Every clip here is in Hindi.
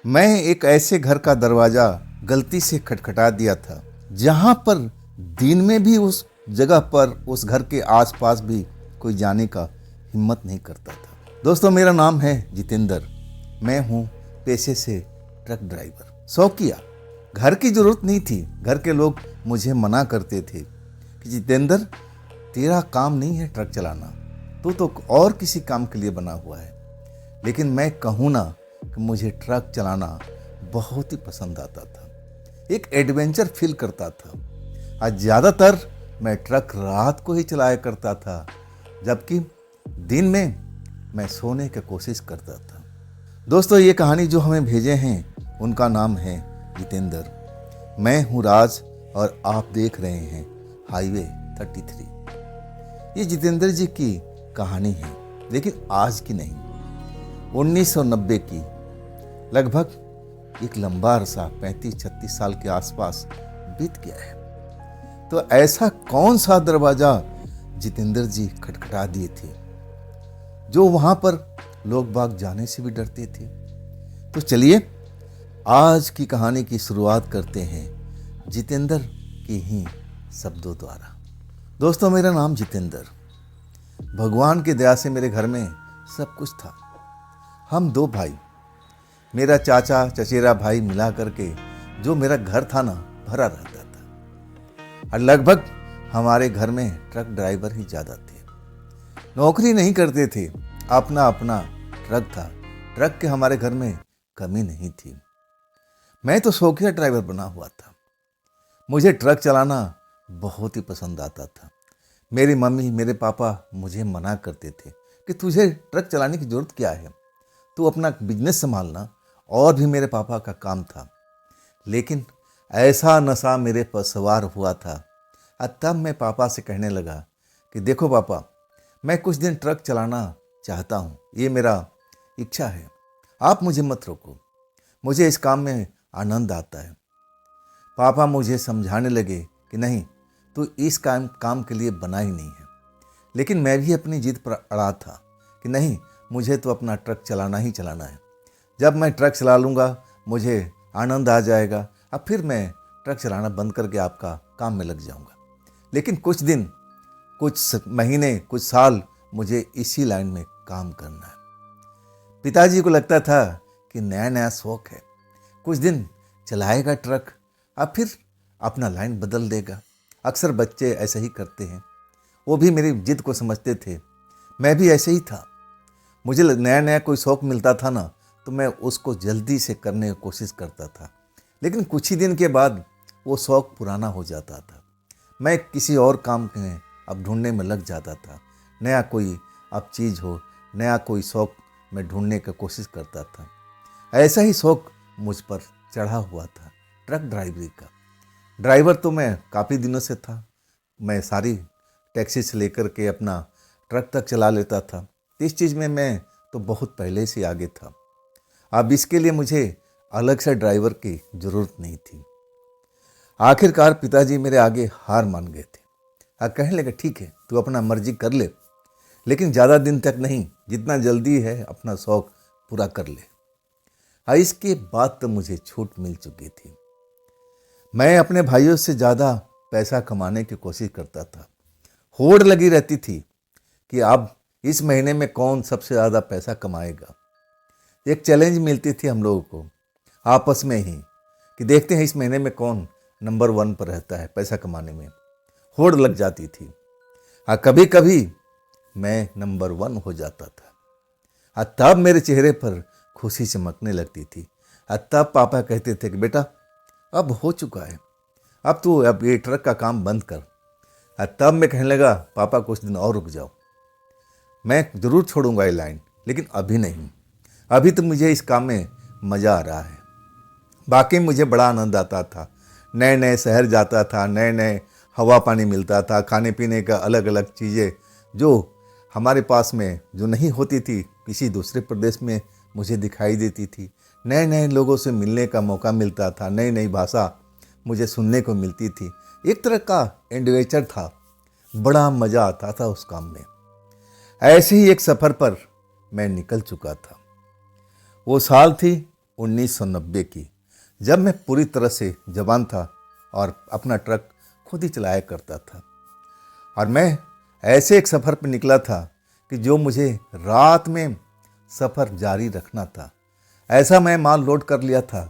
मैं एक ऐसे घर का दरवाज़ा गलती से खटखटा दिया था जहाँ पर दिन में भी उस जगह पर उस घर के आसपास भी कोई जाने का हिम्मत नहीं करता था। दोस्तों, मेरा नाम है जितेंद्र। मैं हूँ पेशे से ट्रक ड्राइवर। शौकिया। घर की ज़रूरत नहीं थी। घर के लोग मुझे मना करते थे कि जितेंद्र, तेरा काम नहीं है ट्रक चलाना, तू तो और किसी काम के लिए बना हुआ है। लेकिन मैं कहूँ ना कि मुझे ट्रक चलाना बहुत ही पसंद आता था। एक एडवेंचर फील करता था। आज ज़्यादातर मैं ट्रक रात को ही चलाया करता था, जबकि दिन में मैं सोने की कोशिश करता था। दोस्तों, ये कहानी जो हमें भेजे हैं उनका नाम है जितेंद्र। मैं हूँ राज और आप देख रहे हैं हाईवे 33। ये जितेंद्र जी की कहानी है, लेकिन आज की नहीं, 1990 की। लगभग एक लंबा अरसा 35-36 साल के आसपास बीत गया है। तो ऐसा कौन सा दरवाजा जितेंद्र जी खटखटा दिए थे जो वहां पर लोग बाग जाने से भी डरते थे। तो चलिए आज की कहानी की शुरुआत करते हैं जितेंद्र के ही शब्दों द्वारा। दोस्तों, मेरा नाम जितेंद्र। भगवान की दया से मेरे घर में सब कुछ था। हम 2 भाई, मेरा चाचा चचेरा भाई मिला करके जो मेरा घर था ना, भरा रहता था। और लगभग हमारे घर में ट्रक ड्राइवर ही ज़्यादा थे। नौकरी नहीं करते थे, अपना अपना ट्रक था। ट्रक के हमारे घर में कमी नहीं थी। मैं तो शौकिया ड्राइवर बना हुआ था। मुझे ट्रक चलाना बहुत ही पसंद आता था। मेरी मम्मी, मेरे पापा मुझे मना करते थे कि तुझे ट्रक चलाने की ज़रूरत क्या है, तू अपना बिजनेस संभालना। और भी मेरे पापा का काम था। लेकिन ऐसा नशा मेरे पर सवार हुआ था। तब मैं पापा से कहने लगा कि देखो पापा, मैं कुछ दिन ट्रक चलाना चाहता हूँ, ये मेरा इच्छा है, आप मुझे मत रोको, मुझे इस काम में आनंद आता है। पापा मुझे समझाने लगे कि नहीं, तू इस काम के लिए बना ही नहीं है। लेकिन मैं भी अपनी जिद पर अड़ा था कि नहीं, मुझे तो अपना ट्रक चलाना ही चलाना है। जब मैं ट्रक चला लूँगा मुझे आनंद आ जाएगा, अब फिर मैं ट्रक चलाना बंद करके आपका काम में लग जाऊँगा। लेकिन कुछ दिन, कुछ महीने, कुछ साल मुझे इसी लाइन में काम करना है। पिताजी को लगता था कि नया नया शौक है, कुछ दिन चलाएगा ट्रक, अब फिर अपना लाइन बदल देगा। अक्सर बच्चे ऐसे ही करते हैं। वो भी मेरी जिद को समझते थे। मैं भी ऐसे ही था। मुझे नया नया कोई शौक मिलता था ना, तो मैं उसको जल्दी से करने की कोशिश करता था। लेकिन कुछ ही दिन के बाद वो शौक पुराना हो जाता था। मैं किसी और काम में अब ढूंढने में लग जाता था। नया कोई अब चीज़ हो, नया कोई शौक मैं ढूंढने की कोशिश करता था। ऐसा ही शौक मुझ पर चढ़ा हुआ था, ट्रक ड्राइवरी का। ड्राइवर तो मैं काफ़ी दिनों से था। मैं सारी टैक्सी से लेकर के अपना ट्रक तक चला लेता था। इस चीज़ में मैं तो बहुत पहले से आगे था। अब इसके लिए मुझे अलग से ड्राइवर की ज़रूरत नहीं थी। आखिरकार पिताजी मेरे आगे हार मान गए थे। कहने लगे ठीक है, तू अपना मर्जी कर ले, लेकिन ज़्यादा दिन तक नहीं, जितना जल्दी है अपना शौक पूरा कर ले। इसके बाद तो मुझे छूट मिल चुकी थी। मैं अपने भाइयों से ज़्यादा पैसा कमाने की कोशिश करता था। होड़ लगी रहती थी कि अब इस महीने में कौन सबसे ज़्यादा पैसा कमाएगा। एक चैलेंज मिलती थी हम लोगों को आपस में ही कि देखते हैं इस महीने में कौन नंबर 1 पर रहता है पैसा कमाने में। होड़ लग जाती थी। कभी कभी मैं नंबर 1 हो जाता था। तब मेरे चेहरे पर खुशी चमकने लगती थी। तब पापा कहते थे कि बेटा, अब हो चुका है, अब तू अब ये ट्रक का काम बंद कर। तब मैं कहने लगा, पापा कुछ दिन और रुक जाओ, मैं ज़रूर छोड़ूंगा ये लाइन, लेकिन अभी नहीं। अभी तो मुझे इस काम में मज़ा आ रहा है। बाकी मुझे बड़ा आनंद आता था। नए नए शहर जाता था, नए नए हवा पानी मिलता था, खाने पीने का अलग अलग चीज़ें जो हमारे पास में जो नहीं होती थी, किसी दूसरे प्रदेश में मुझे दिखाई देती थी। नए नए लोगों से मिलने का मौका मिलता था, नई नई भाषा मुझे सुनने को मिलती थी। एक तरह का एडवेंचर था, बड़ा मज़ा आता था उस काम में। ऐसे ही एक सफ़र पर मैं निकल चुका था। वो साल थी 1990 की, जब मैं पूरी तरह से जवान था और अपना ट्रक खुद ही चलाया करता था। और मैं ऐसे एक सफ़र पर निकला था कि जो मुझे रात में सफ़र जारी रखना था। ऐसा मैं माल लोड कर लिया था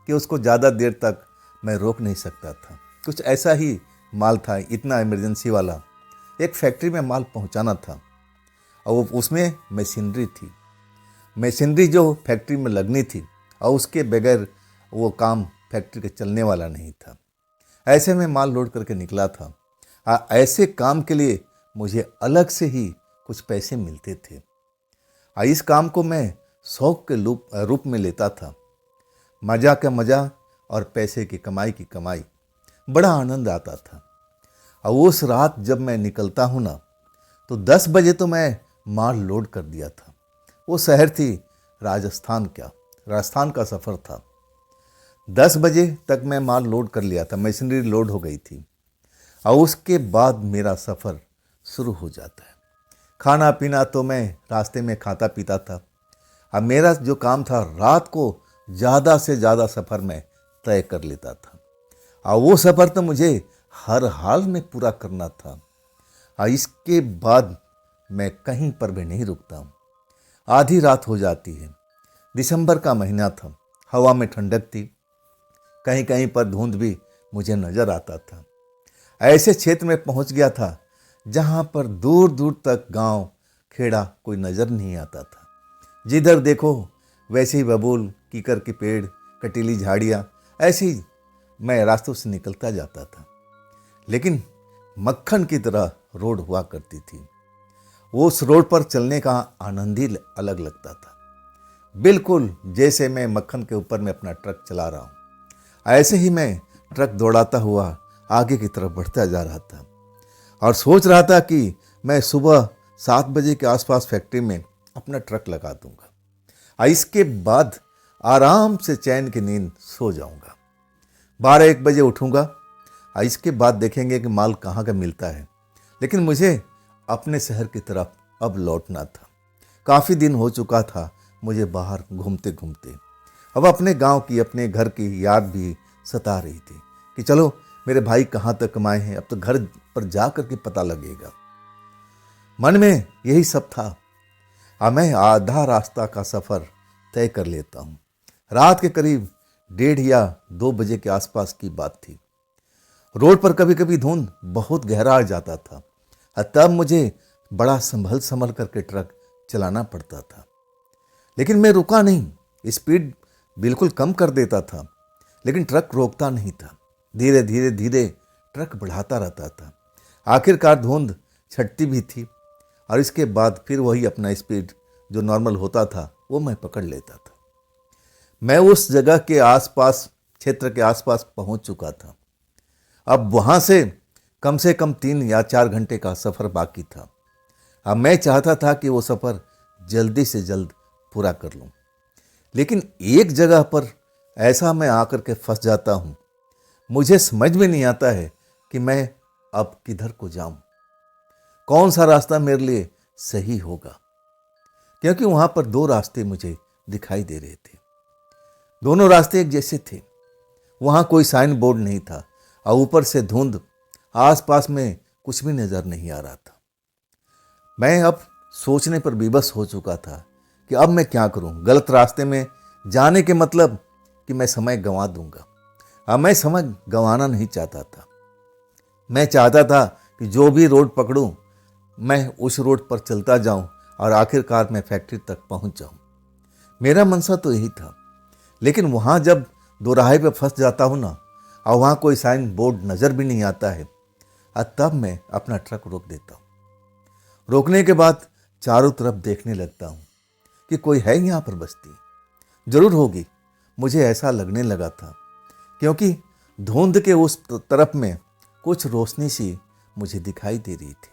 कि उसको ज़्यादा देर तक मैं रोक नहीं सकता था। कुछ ऐसा ही माल था, इतना इमरजेंसी वाला। एक फैक्ट्री में माल पहुंचाना था और उसमें मशीनरी थी, मशीनरी जो फैक्ट्री में लगनी थी, और उसके बगैर वो काम फैक्ट्री के चलने वाला नहीं था। ऐसे में माल लोड करके निकला था। ऐसे काम के लिए मुझे अलग से ही कुछ पैसे मिलते थे। इस काम को मैं शौक के रूप में लेता था। मज़ा का मज़ा और पैसे की कमाई, बड़ा आनंद आता था। और उस रात जब मैं निकलता हूँ ना, तो 10 बजे तो मैं माल लोड कर दिया था। वो शहर थी राजस्थान का सफ़र था। 10 बजे तक मैं माल लोड कर लिया था, मशीनरी लोड हो गई थी। और उसके बाद मेरा सफ़र शुरू हो जाता है। खाना पीना तो मैं रास्ते में खाता पीता था। अब मेरा जो काम था, रात को ज़्यादा से ज़्यादा सफ़र में तय कर लेता था। और वो सफ़र तो मुझे हर हाल में पूरा करना था। और इसके बाद मैं कहीं पर भी नहीं रुकता हूँ। आधी रात हो जाती है। दिसंबर का महीना था, हवा में ठंडक थी, कहीं कहीं पर धुंध भी मुझे नज़र आता था। ऐसे क्षेत्र में पहुंच गया था जहां पर दूर दूर तक गांव खेड़ा कोई नज़र नहीं आता था। जिधर देखो वैसे ही बबूल, कीकर के पेड़, कटीली झाड़ियाँ, ऐसे ही मैं रास्तों से निकलता जाता था। लेकिन मक्खन की तरह रोड हुआ करती थी। वो उस रोड पर चलने का आनंद ही अलग लगता था, बिल्कुल जैसे मैं मक्खन के ऊपर में अपना ट्रक चला रहा हूँ। ऐसे ही मैं ट्रक दौड़ाता हुआ आगे की तरफ बढ़ता जा रहा था और सोच रहा था कि मैं सुबह 7 बजे के आसपास फैक्ट्री में अपना ट्रक लगा दूंगा और इसके बाद आराम से चैन की नींद सो जाऊंगा। 12-1 बजे उठूंगा और इसके बाद देखेंगे कि माल कहाँ का मिलता है। लेकिन मुझे अपने शहर की तरफ अब लौटना था। काफ़ी दिन हो चुका था मुझे बाहर घूमते घूमते। अब अपने गांव की, अपने घर की याद भी सता रही थी कि चलो मेरे भाई कहाँ तक कमाए हैं, अब तो घर पर जा कर के पता लगेगा। मन में यही सब था। अब मैं आधा रास्ता का सफ़र तय कर लेता हूँ। रात के करीब 1:30 या 2 बजे के आसपास की बात थी। रोड पर कभी कभी धुंध बहुत गहरा आ जाता था और तब मुझे बड़ा संभल संभल करके ट्रक चलाना पड़ता था। लेकिन मैं रुका नहीं, स्पीड बिल्कुल कम कर देता था, लेकिन ट्रक रोकता नहीं था। धीरे धीरे धीरे ट्रक बढ़ाता रहता था। आखिरकार धुंध छटती भी थी और इसके बाद फिर वही अपना स्पीड जो नॉर्मल होता था वो मैं पकड़ लेता था। मैं उस जगह के आसपास, क्षेत्र के आसपास पहुंच चुका था। अब वहां से कम 3 या 4 घंटे का सफ़र बाकी था। अब मैं चाहता था कि वो सफ़र जल्दी से जल्द पूरा कर लूं। लेकिन एक जगह पर ऐसा मैं आकर के फंस जाता हूं, मुझे समझ में नहीं आता है कि मैं अब किधर को जाऊं, कौन सा रास्ता मेरे लिए सही होगा। क्योंकि वहां पर 2 रास्ते मुझे दिखाई दे रहे थे। दोनों रास्ते एक जैसे थे। वहां कोई साइन बोर्ड नहीं था और ऊपर से धुंध, आसपास में कुछ भी नजर नहीं आ रहा था। मैं अब सोचने पर विवश हो चुका था कि अब मैं क्या करूं। गलत रास्ते में जाने के मतलब कि मैं समय गंवा दूंगा। अब मैं समय गंवाना नहीं चाहता था। मैं चाहता था कि जो भी रोड पकड़ूं, मैं उस रोड पर चलता जाऊं और आखिरकार मैं फैक्ट्री तक पहुंच जाऊं। मेरा मनसा तो यही था। लेकिन वहां जब दोराहे पे फंस जाता हूं ना, और वहां कोई साइन बोर्ड नजर भी नहीं आता है, और तब मैं अपना ट्रक रोक देता हूं। रोकने के बाद चारों तरफ देखने लगता हूं कि कोई है यहाँ पर बस्ती, जरूर होगी। मुझे ऐसा लगने लगा था क्योंकि धुंध के उस तरफ में कुछ रोशनी सी मुझे दिखाई दे रही थी।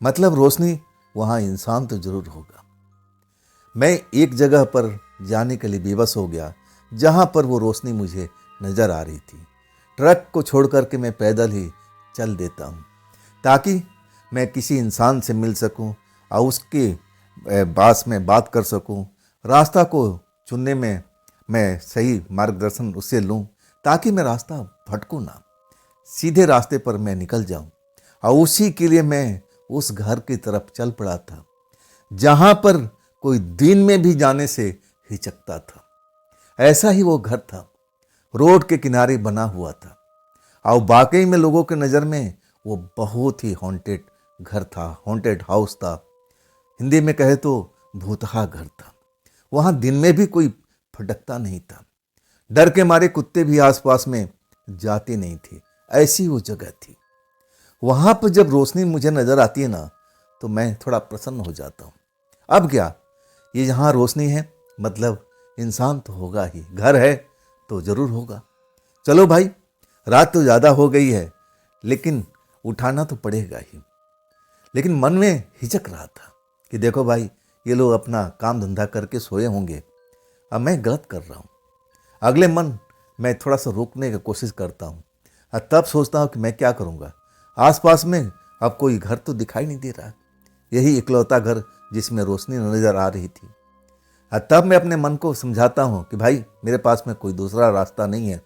मतलब रोशनी, वहाँ इंसान तो जरूर होगा। मैं एक जगह पर जाने के लिए बेबस हो गया जहाँ पर वो रोशनी मुझे नज़र आ रही थी। ट्रक को छोड़ करके मैं पैदल ही चल देता हूँ ताकि मैं किसी इंसान से मिल सकूँ और उसके पास में बात कर सकूँ। रास्ता को चुनने में मैं सही मार्गदर्शन उससे लूं, ताकि मैं रास्ता भटकूं ना, सीधे रास्ते पर मैं निकल जाऊं। और उसी के लिए मैं उस घर की तरफ चल पड़ा था जहां पर कोई दिन में भी जाने से हिचकता था। ऐसा ही वो घर था, रोड के किनारे बना हुआ था, और वाकई में लोगों के नज़र में वो बहुत ही हॉन्टेड घर था, हॉन्टेड हाउस था। हिंदी में कहे तो भूतहा घर था। वहाँ दिन में भी कोई फटकता नहीं था। डर के मारे कुत्ते भी आसपास में जाते नहीं थे। ऐसी वो जगह थी। वहाँ पर जब रोशनी मुझे नज़र आती है ना, तो मैं थोड़ा प्रसन्न हो जाता हूँ। अब क्या, ये जहाँ रोशनी है मतलब इंसान तो होगा ही, घर है तो ज़रूर होगा। चलो भाई, रात तो ज़्यादा हो गई है, लेकिन उठाना तो पड़ेगा ही। लेकिन मन में हिचक रहा था कि देखो भाई, ये लोग अपना काम धंधा करके सोए होंगे, अब मैं गलत कर रहा हूँ। अगले मन मैं थोड़ा सा रोकने की कोशिश करता हूँ, और तब सोचता हूँ कि मैं क्या करूँगा। आसपास में अब कोई घर तो दिखाई नहीं दे रहा, यही इकलौता घर जिसमें रोशनी नजर आ रही थी। और तब मैं अपने मन को समझाता हूँ कि भाई, मेरे पास में कोई दूसरा रास्ता नहीं है,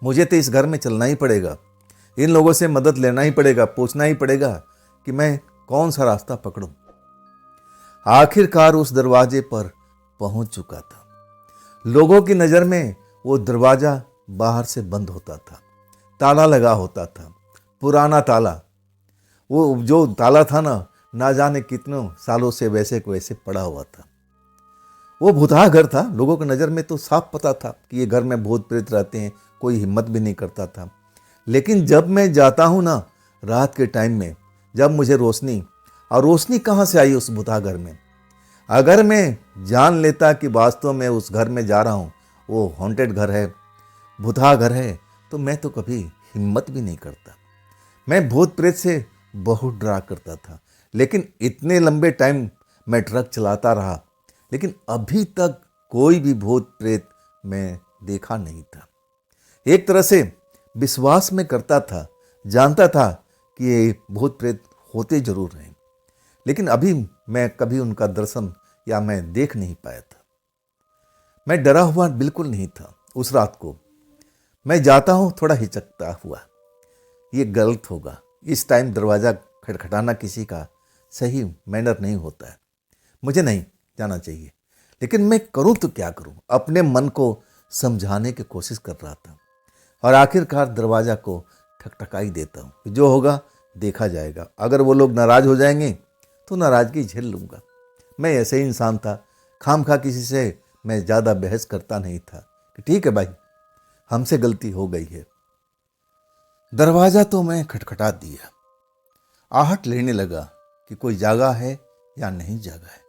मुझे तो इस घर में चलना ही पड़ेगा, इन लोगों से मदद लेना ही पड़ेगा, पूछना ही पड़ेगा कि मैं कौन सा रास्ता पकड़ूं। आखिरकार उस दरवाजे पर पहुंच चुका था। लोगों की नज़र में वो दरवाज़ा बाहर से बंद होता था, ताला लगा होता था, पुराना ताला। वो जो ताला था ना जाने कितनों सालों से वैसे को वैसे पड़ा हुआ था। वो भूतहा घर था। लोगों की नज़र में तो साफ पता था कि ये घर में भूत प्रेत रहते हैं, कोई हिम्मत भी नहीं करता था। लेकिन जब मैं जाता हूँ ना रात के टाइम में, जब मुझे रोशनी, और रोशनी कहाँ से आई उस भूतहा घर में, अगर मैं जान लेता कि वास्तव में उस घर में जा रहा हूँ, वो हॉन्टेड घर है, भूतहा घर है, तो मैं तो कभी हिम्मत भी नहीं करता। मैं भूत प्रेत से बहुत डरा करता था। लेकिन इतने लंबे टाइम मैं ट्रक चलाता रहा, लेकिन अभी तक कोई भी भूत प्रेत मैं देखा नहीं था। एक तरह से विश्वास में करता था, जानता था कि ये भूत प्रेत होते जरूर हैं, लेकिन अभी मैं कभी उनका दर्शन या मैं देख नहीं पाया था। मैं डरा हुआ बिल्कुल नहीं था। उस रात को मैं जाता हूँ थोड़ा हिचकता हुआ, ये गलत होगा, इस टाइम दरवाज़ा खटखटाना किसी का सही मैनर नहीं होता है, मुझे नहीं जाना चाहिए। लेकिन मैं करूँ तो क्या करूँ, अपने मन को समझाने की कोशिश कर रहा था, और आखिरकार दरवाज़ा को ठकठकाई देता हूँ कि जो होगा देखा जाएगा। अगर वो लोग नाराज़ हो जाएंगे तो नाराज़गी झेल लूँगा। मैं ऐसे ही इंसान था, खामखा किसी से मैं ज़्यादा बहस करता नहीं था कि ठीक है भाई, हमसे गलती हो गई है। दरवाज़ा तो मैं खटखटा दिया। आहट लेने लगा कि कोई जागा है या नहीं जागा है।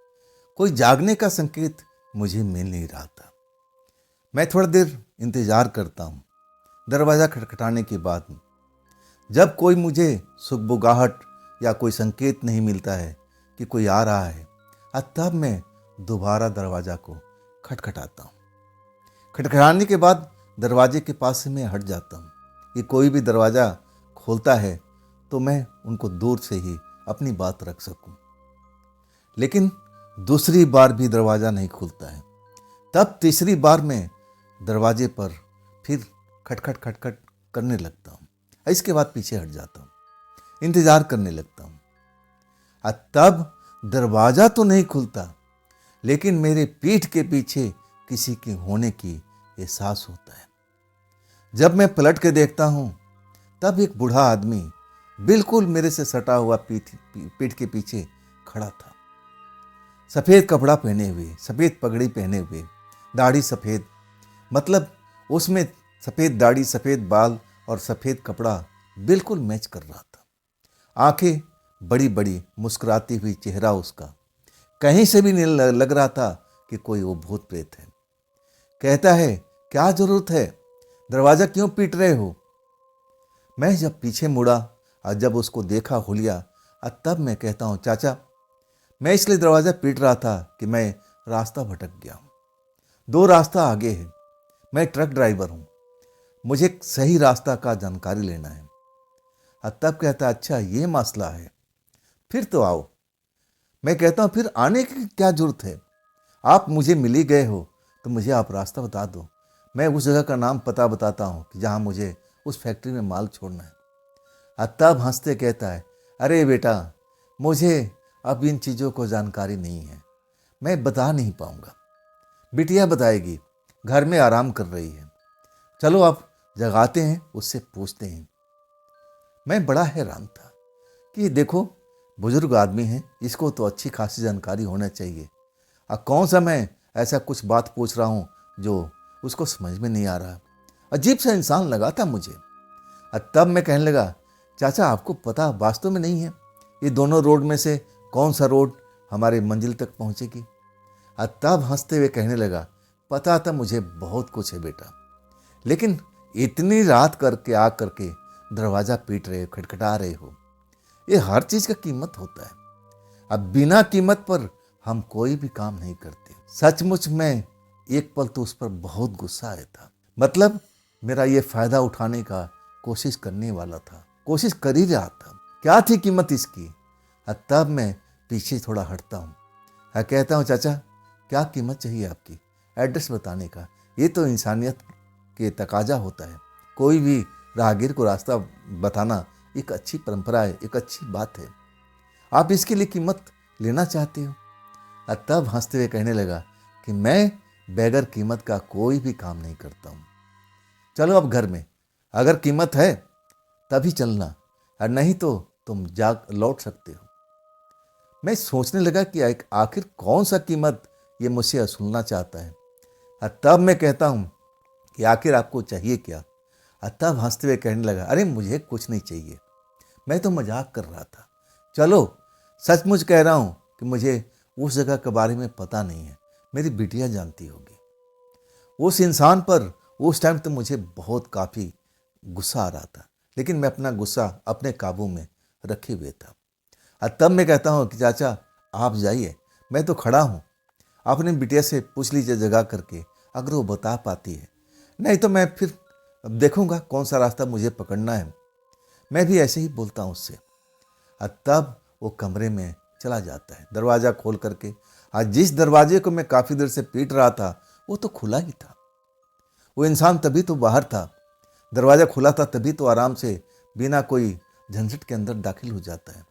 कोई जागने का संकेत मुझे मिल नहीं रहा था। मैं थोड़ी देर इंतज़ार करता हूँ। दरवाज़ा खटखटाने के बाद जब कोई मुझे सुगबुगाहट या कोई संकेत नहीं मिलता है कि कोई आ रहा है, तब मैं दोबारा दरवाज़ा को खटखटाता हूँ। खटखटाने के बाद दरवाजे के पास से मैं हट जाता हूँ कि कोई भी दरवाज़ा खोलता है तो मैं उनको दूर से ही अपनी बात रख सकूँ। लेकिन दूसरी बार भी दरवाज़ा नहीं खुलता है। तब तीसरी बार मैं दरवाजे पर फिर खटखट खटखट करने लगता हूँ। इसके बाद पीछे हट जाता हूँ, इंतज़ार करने लगता हूँ। तब दरवाज़ा तो नहीं खुलता, लेकिन मेरे पीठ के पीछे किसी के होने की एहसास होता है। जब मैं पलट के देखता हूँ, तब एक बूढ़ा आदमी बिल्कुल मेरे से सटा हुआ पीठ के पीछे खड़ा था। सफ़ेद कपड़ा पहने हुए, सफ़ेद पगड़ी पहने हुए, दाढ़ी सफ़ेद, मतलब उसमें सफ़ेद दाढ़ी, सफ़ेद बाल और सफ़ेद कपड़ा बिल्कुल मैच कर रहा था। आंखें बड़ी बड़ी, मुस्कुराती हुई चेहरा उसका, कहीं से भी नहीं लग रहा था कि कोई वो भूत प्रेत है। कहता है, क्या ज़रूरत है, दरवाज़ा क्यों पीट रहे हो? मैं जब पीछे मुड़ा और जब उसको देखा हुलिया, तब मैं कहता हूँ, चाचा, मैं इसलिए दरवाज़ा पीट रहा था कि मैं रास्ता भटक गया हूँ। 2 रास्ता आगे है, मैं ट्रक ड्राइवर हूँ, मुझे सही रास्ता का जानकारी लेना है। तब कहता, अच्छा ये मसला है, फिर तो आओ। मैं कहता हूँ, फिर आने की क्या जरूरत है, आप मुझे मिल ही गए हो, तो मुझे आप रास्ता बता दो, मैं उस जगह का नाम पता बताता हूँ कि जहाँ मुझे उस फैक्ट्री में माल छोड़ना है। तब हंसते कहता है, अरे बेटा, मुझे अब इन चीज़ों को जानकारी नहीं है, मैं बता नहीं पाऊँगा। बिटिया बताएगी, घर में आराम कर रही है। चलो आप जगाते हैं, उससे पूछते हैं। मैं बड़ा हैरान था कि देखो, बुजुर्ग आदमी है, इसको तो अच्छी खासी जानकारी होना चाहिए। कौन सा मैं ऐसा कुछ बात पूछ रहा हूँ जो उसको समझ में नहीं आ रहा। अजीब सा इंसान लगा था मुझे। तब मैं कहने लगा, चाचा आपको पता वास्तव में नहीं है ये दोनों रोड में से कौन सा रोड हमारे मंजिल तक पहुँचेगी। तब हंसते हुए कहने लगा, पता था मुझे बहुत कुछ है बेटा, लेकिन इतनी रात करके आ करके दरवाज़ा पीट रहे हो, खटखटा रहे हो, ये हर चीज़ का कीमत होता है। अब बिना कीमत पर हम कोई भी काम नहीं करते। सचमुच में एक पल तो उस पर बहुत गुस्सा आया था। मतलब मेरा ये फ़ायदा उठाने का कोशिश करने वाला था, कोशिश कर ही रहा था। क्या थी कीमत इसकी? तब मैं पीछे थोड़ा हटता हूँ, कहता हूँ, चाचा क्या कीमत चाहिए आपकी? एड्रेस बताने का, ये तो इंसानियत के तकाजा होता है। कोई भी राहगीर को रास्ता बताना एक अच्छी परंपरा है, एक अच्छी बात है। आप इसके लिए कीमत लेना चाहते हो? तब हंसते हुए कहने लगा कि मैं बगैर कीमत का कोई भी काम नहीं करता हूँ। चलो अब घर में, अगर कीमत है तभी चलना, और नहीं तो तुम जा लौट सकते हो। मैं सोचने लगा कि आखिर कौन सा कीमत ये मुझसे वसूलना चाहता है। तब मैं कहता हूँ कि आखिर आपको चाहिए क्या? तब हंसते हुए कहने लगा, अरे मुझे कुछ नहीं चाहिए, मैं तो मजाक कर रहा था। चलो सचमुच कह रहा हूँ कि मुझे उस जगह के बारे में पता नहीं है, मेरी बिटिया जानती होगी। उस इंसान पर उस टाइम तो मुझे बहुत काफ़ी गुस्सा आ रहा था, लेकिन मैं अपना गुस्सा अपने काबू में रखे हुए था। तब मैं कहता हूँ कि चाचा आप जाइए, मैं तो खड़ा हूँ, अपनी बिटिया से पूछ लीजिए जगह करके, अगर वो बता पाती है, नहीं तो मैं फिर देखूंगा कौन सा रास्ता मुझे पकड़ना है। मैं भी ऐसे ही बोलता हूँ उससे। तब वो कमरे में चला जाता है, दरवाज़ा खोल करके। आज जिस दरवाजे को मैं काफ़ी देर से पीट रहा था वो तो खुला ही था। वो इंसान तभी तो बाहर था, दरवाज़ा खुला था, तभी तो आराम से बिना कोई झंझट के अंदर दाखिल हो जाता है।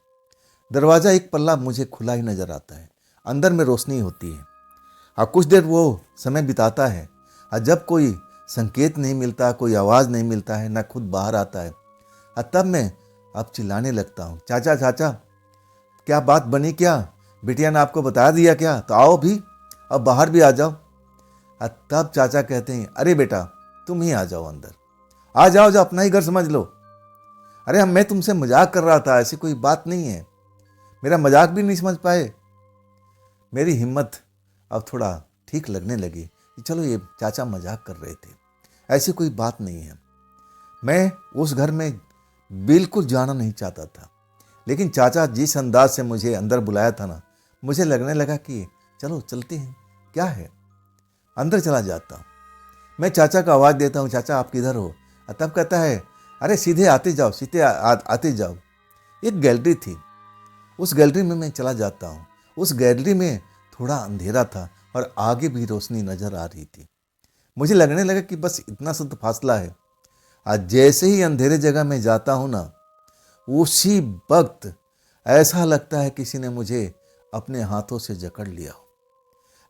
दरवाज़ा एक पल्ला मुझे खुला ही नज़र आता है, अंदर में रोशनी होती है। कुछ देर वो समय बिताता है, जब कोई संकेत नहीं मिलता, कोई आवाज़ नहीं मिलता है, ना खुद बाहर आता है, तब मैं अब चिल्लाने लगता हूँ, चाचा चाचा क्या बात बनी क्या? बिटिया ने आपको बता दिया क्या? तो आओ भी, अब बाहर भी आ जाओ। तब चाचा कहते हैं, अरे बेटा तुम ही आ जाओ अंदर, आ जाओ, जो अपना ही घर समझ लो। अरे मैं तुमसे मजाक कर रहा था, ऐसी कोई बात नहीं है। मेरा मजाक भी नहीं समझ पाए। मेरी हिम्मत अब थोड़ा ठीक लगने लगी कि चलो ये चाचा मजाक कर रहे थे, ऐसी कोई बात नहीं है। मैं उस घर में बिल्कुल जाना नहीं चाहता था, लेकिन चाचा जिस अंदाज से मुझे अंदर बुलाया था ना, मुझे लगने लगा कि चलो चलते हैं, क्या है। अंदर चला जाता हूँ, मैं चाचा को आवाज़ देता हूँ, चाचा आप किधर हो? तब कहता है, अरे सीधे आते जाओ, सीधे आते जाओ। एक गैलरी थी, उस गैलरी में मैं चला जाता हूँ। उस गैलरी में थोड़ा अंधेरा था और आगे भी रोशनी नज़र आ रही थी। मुझे लगने लगा कि बस इतना सा तो फासला है। आज जैसे ही अंधेरे जगह में जाता हूँ ना, उसी वक्त ऐसा लगता है किसी ने मुझे अपने हाथों से जकड़ लिया हो।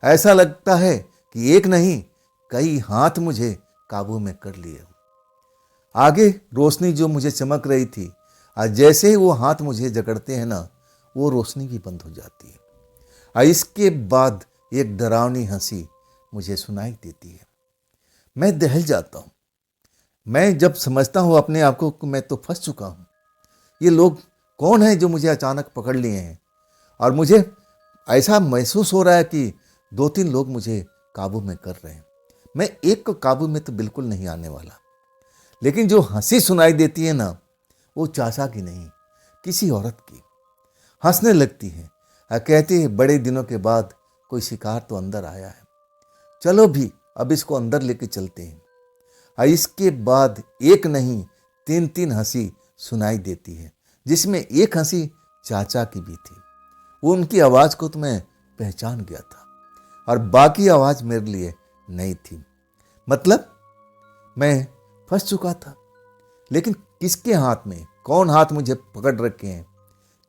ऐसा लगता है कि एक नहीं कई हाथ मुझे काबू में कर लिए हो। आगे रोशनी जो मुझे चमक रही थी, आज जैसे ही वो हाथ मुझे जकड़ते हैं ना, वो रोशनी भी बंद हो जाती है। और इसके बाद एक डरावनी हंसी मुझे सुनाई देती है। मैं दहल जाता हूँ। मैं जब समझता हूँ अपने आप को कि मैं तो फंस चुका हूँ, ये लोग कौन है जो मुझे अचानक पकड़ लिए हैं, और मुझे ऐसा महसूस हो रहा है कि 2-3 लोग मुझे काबू में कर रहे हैं। मैं एक को काबू में तो बिल्कुल नहीं आने वाला, लेकिन जो हंसी सुनाई देती है ना, वो चाचा की नहीं, किसी औरत की। हंसने लगती है और कहती है, बड़े दिनों के बाद कोई शिकार तो अंदर आया है, चलो भी अब इसको अंदर लेके चलते हैं। और इसके बाद एक नहीं 3-3 हंसी सुनाई देती है, जिसमें एक हंसी चाचा की भी थी। वो उनकी आवाज़ को तो मैं पहचान गया था, और बाकी आवाज़ मेरे लिए नहीं थी। मतलब मैं फंस चुका था। लेकिन किसके हाथ में, कौन हाथ मुझे पकड़ रखे हैं?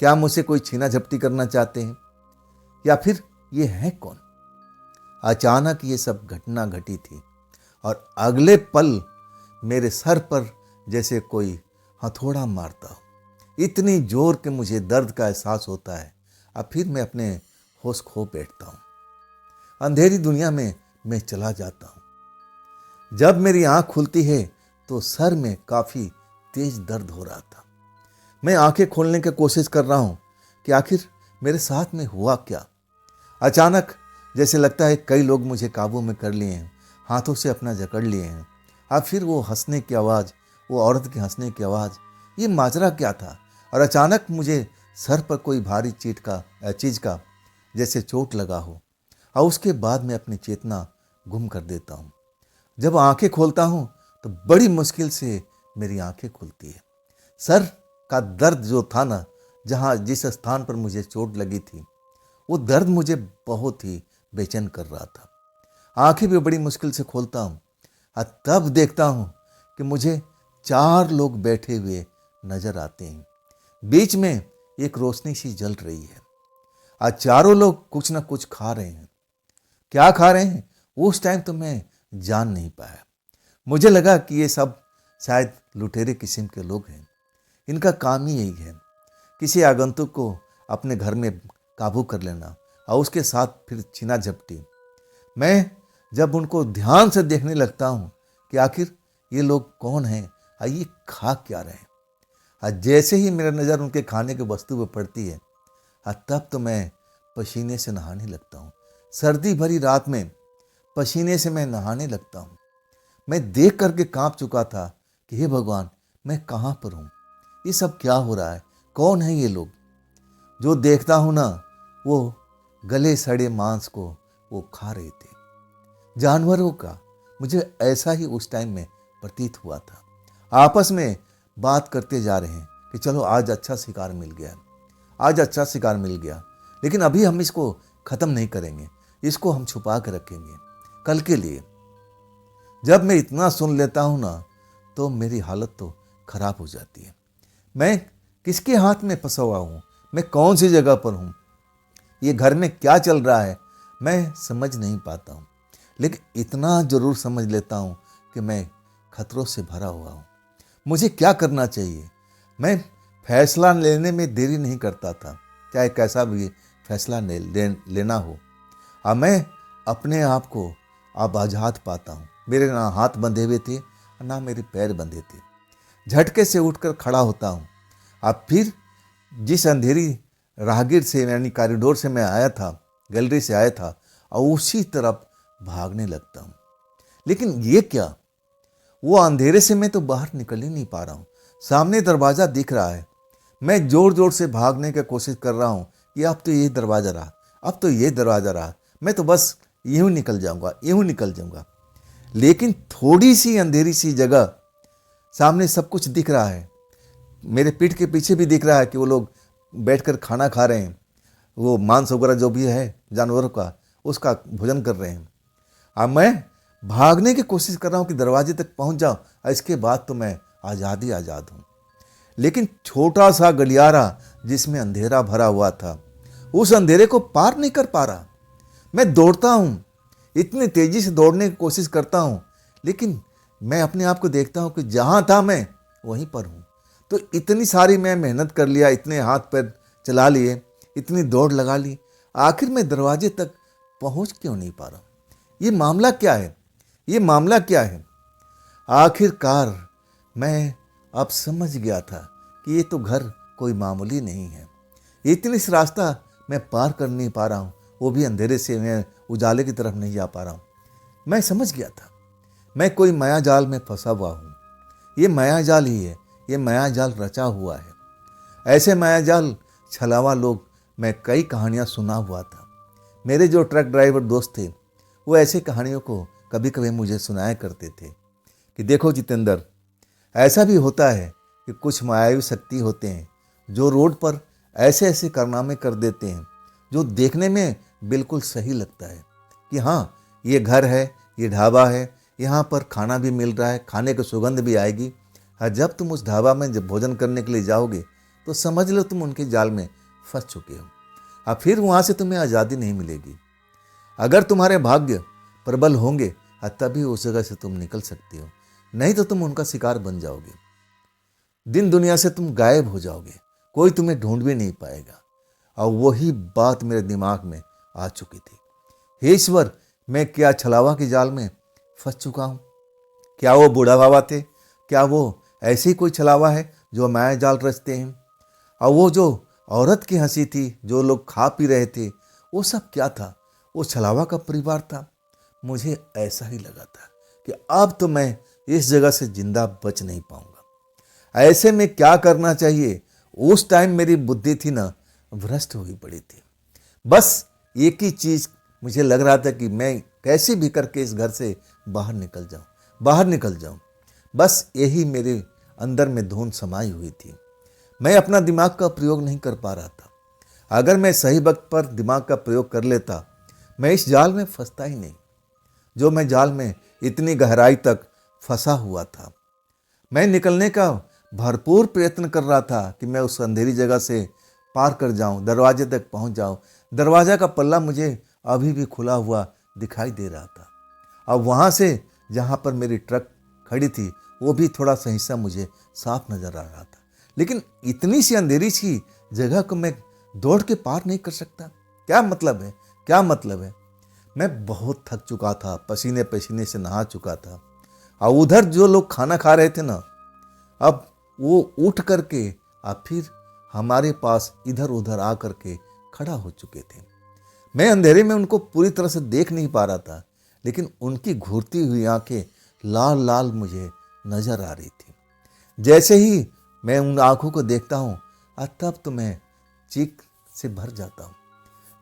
क्या मुझसे कोई छीना झपटी करना चाहते हैं, या फिर ये है कौन? अचानक ये सब घटना घटी थी और अगले पल मेरे सर पर जैसे कोई हथौड़ा मारता हो, इतनी जोर के मुझे दर्द का एहसास होता है। अब फिर मैं अपने होश खो बैठता हूँ। अंधेरी दुनिया में मैं चला जाता हूँ। जब मेरी आंख खुलती है तो सर में काफ़ी तेज दर्द हो रहा था। मैं आंखें खोलने की कोशिश कर रहा हूँ कि आखिर मेरे साथ में हुआ क्या। अचानक जैसे लगता है कई लोग मुझे काबू में कर लिए हैं, हाथों से अपना जकड़ लिए हैं। अब फिर वो हंसने की आवाज़, वो औरत की हंसने की आवाज़, ये माजरा क्या था? और अचानक मुझे सर पर कोई भारी चीज़ का जैसे चोट लगा हो, और उसके बाद मैं अपनी चेतना गुम कर देता हूँ। जब आंखें खोलता हूँ तो बड़ी मुश्किल से मेरी आंखें खुलती है। सर का दर्द जो था ना, जिस स्थान पर मुझे चोट लगी थी, वो दर्द मुझे बहुत ही बेचैन कर रहा था। आंखें भी बड़ी मुश्किल से खोलता हूँ और तब देखता हूँ कि मुझे 4 लोग बैठे हुए नजर आते हैं। बीच में एक रोशनी सी जल रही है और चारों लोग कुछ ना कुछ खा रहे हैं। क्या खा रहे हैं उस टाइम तो मैं जान नहीं पाया। मुझे लगा कि ये सब शायद लुटेरे किस्म के लोग हैं। इनका काम ही यही है, किसी आगंतुक को अपने घर में काबू कर लेना और उसके साथ फिर छीना झपटी। मैं जब उनको ध्यान से देखने लगता हूँ कि आखिर ये लोग कौन हैं और ये खा क्या रहे हैं, और जैसे ही मेरा नज़र उनके खाने की वस्तु पर पड़ती है, तब तो मैं पसीने से नहाने लगता हूँ। सर्दी भरी रात में पसीने से मैं नहाने लगता हूँ। मैं देख करके कांप चुका था कि हे भगवान, मैं कहाँ पर हूँ? ये सब क्या हो रहा है? कौन है ये लोग? जो देखता हूँ ना, वो गले सड़े मांस को वो खा रहे थे, जानवरों का। मुझे ऐसा ही उस टाइम में प्रतीत हुआ था। आपस में बात करते जा रहे हैं कि चलो आज अच्छा शिकार मिल गया, आज अच्छा शिकार मिल गया, लेकिन अभी हम इसको ख़त्म नहीं करेंगे, इसको हम छुपा कर रखेंगे कल के लिए। जब मैं इतना सुन लेता हूँ ना, तो मेरी हालत तो खराब हो जाती है। मैं किसके हाथ में फंसा हुआ हूँ? मैं कौन सी जगह पर हूँ? ये घर में क्या चल रहा है मैं समझ नहीं पाता हूँ। लेकिन इतना ज़रूर समझ लेता हूँ कि मैं खतरों से भरा हुआ हूँ। मुझे क्या करना चाहिए? मैं फैसला लेने में देरी नहीं करता था, चाहे कैसा भी फैसला लेना हो। अब मैं अपने आप को अब आज़ाद पाता हूँ। मेरे ना हाथ बंधे हुए थे और ना मेरे पैर बंधे थे। झटके से उठकर खड़ा होता हूँ। अब फिर जिस अंधेरी राहगीर से यानी कॉरिडोर से मैं आया था, गैलरी से आया था, और उसी तरफ भागने लगता हूँ। लेकिन ये क्या, वो अंधेरे से मैं तो बाहर निकल ही नहीं पा रहा हूँ। सामने दरवाज़ा दिख रहा है। मैं ज़ोर ज़ोर से भागने की कोशिश कर रहा हूँ कि अब तो ये दरवाज़ा रहा, अब तो ये दरवाज़ा रहा, मैं तो बस यूँ निकल जाऊँगा, यूँ निकल जाऊँगा। लेकिन थोड़ी सी अंधेरी सी जगह, सामने सब कुछ दिख रहा है। मेरे पीठ के पीछे भी दिख रहा है कि वो लोग बैठकर खाना खा रहे हैं, वो मांस वगैरह जो भी है जानवरों का, उसका भोजन कर रहे हैं। अब मैं भागने की कोशिश कर रहा हूँ कि दरवाजे तक पहुँच जाऊँ, और इसके बाद तो मैं आज़ाद ही आज़ाद हूँ। लेकिन छोटा सा गलियारा जिसमें अंधेरा भरा हुआ था, उस अंधेरे को पार नहीं कर पा रहा। मैं दौड़ता हूँ, इतनी तेज़ी से दौड़ने की कोशिश करता हूँ, लेकिन मैं अपने आप को देखता हूँ कि जहाँ था मैं वहीं पर हूँ। तो इतनी सारी मैं मेहनत कर लिया, इतने हाथ पैर चला लिए, इतनी दौड़ लगा ली, आखिर मैं दरवाजे तक पहुँच क्यों नहीं पा रहा? ये मामला क्या है? ये मामला क्या है? आखिरकार मैं अब समझ गया था कि ये तो घर कोई मामूली नहीं है। इतनी सी रास्ता मैं पार कर नहीं पा रहा हूँ, वो भी अंधेरे से, मैं उजाले की तरफ नहीं जा पा रहा हूँ। मैं समझ गया था मैं कोई माया जाल में फंसा हुआ हूँ। ये माया जाल ही है, ये माया जाल रचा हुआ है। ऐसे माया जाल छलावा लोग मैं कई कहानियाँ सुना हुआ था। मेरे जो ट्रक ड्राइवर दोस्त थे, वो ऐसे कहानियों को कभी कभी मुझे सुनाया करते थे कि देखो जितेंद्र, ऐसा भी होता है कि कुछ मायावी शक्ति होते हैं जो रोड पर ऐसे ऐसे कारनामे कर देते हैं जो देखने में बिल्कुल सही लगता है कि हाँ, ये घर है, ये ढाबा है, यहाँ पर खाना भी मिल रहा है, खाने की सुगंध भी आएगी। और जब तुम उस ढाबा में जब भोजन करने के लिए जाओगे तो समझ लो तुम उनके जाल में फंस चुके हो। अब फिर वहाँ से तुम्हें आज़ादी नहीं मिलेगी। अगर तुम्हारे भाग्य प्रबल होंगे तभी उस जगह से तुम निकल सकते हो, नहीं तो तुम उनका शिकार बन जाओगे। दिन दुनिया से तुम गायब हो जाओगे, कोई तुम्हें ढूंढ भी नहीं पाएगा। और वही बात मेरे दिमाग में आ चुकी थी। हे ईश्वर, मैं क्या छलावा के जाल में फंस चुका हूँ? क्या वो बूढ़ा बाबा थे? क्या वो ऐसे ही कोई छलावा है जो माया जाल रचते हैं? और वो जो औरत की हंसी थी, जो लोग खा पी रहे थे, वो सब क्या था? वो छलावा का परिवार था। मुझे ऐसा ही लगा था कि अब तो मैं इस जगह से जिंदा बच नहीं पाऊंगा। ऐसे में क्या करना चाहिए? उस टाइम मेरी बुद्धि थी ना, भ्रष्ट हुई पड़ी थी। बस एक ही चीज मुझे लग रहा था कि मैं कैसे भी करके इस घर से बाहर निकल जाऊं, बाहर निकल जाऊं। बस यही मेरे अंदर में धुन समाई हुई थी। मैं अपना दिमाग का प्रयोग नहीं कर पा रहा था। अगर मैं सही वक्त पर दिमाग का प्रयोग कर लेता, मैं इस जाल में फंसता ही नहीं, जो मैं जाल में इतनी गहराई तक फंसा हुआ था। मैं निकलने का भरपूर प्रयत्न कर रहा था कि मैं उस अंधेरी जगह से पार कर जाऊं, दरवाजे तक पहुंच जाऊं। दरवाजा का पल्ला मुझे अभी भी खुला हुआ दिखाई दे रहा था। अब वहां से जहां पर मेरी ट्रक खड़ी थी, वो भी थोड़ा सा हिस्सा मुझे साफ नजर आ रहा था। लेकिन इतनी सी अंधेरी सी जगह को मैं दौड़ के पार नहीं कर सकता। क्या मतलब है? क्या मतलब है? मैं बहुत थक चुका था, पसीने पसीने से नहा चुका था। और उधर जो लोग खाना खा रहे थे ना, अब वो उठ करके अब फिर हमारे पास इधर उधर आ करके खड़ा हो चुके थे। मैं अंधेरे में उनको पूरी तरह से देख नहीं पा रहा था, लेकिन उनकी घूरती हुई आंखें लाल लाल मुझे नजर आ रही थी। जैसे ही मैं उन आंखों को देखता हूँ, तब तो मैं चीख से भर जाता हूँ,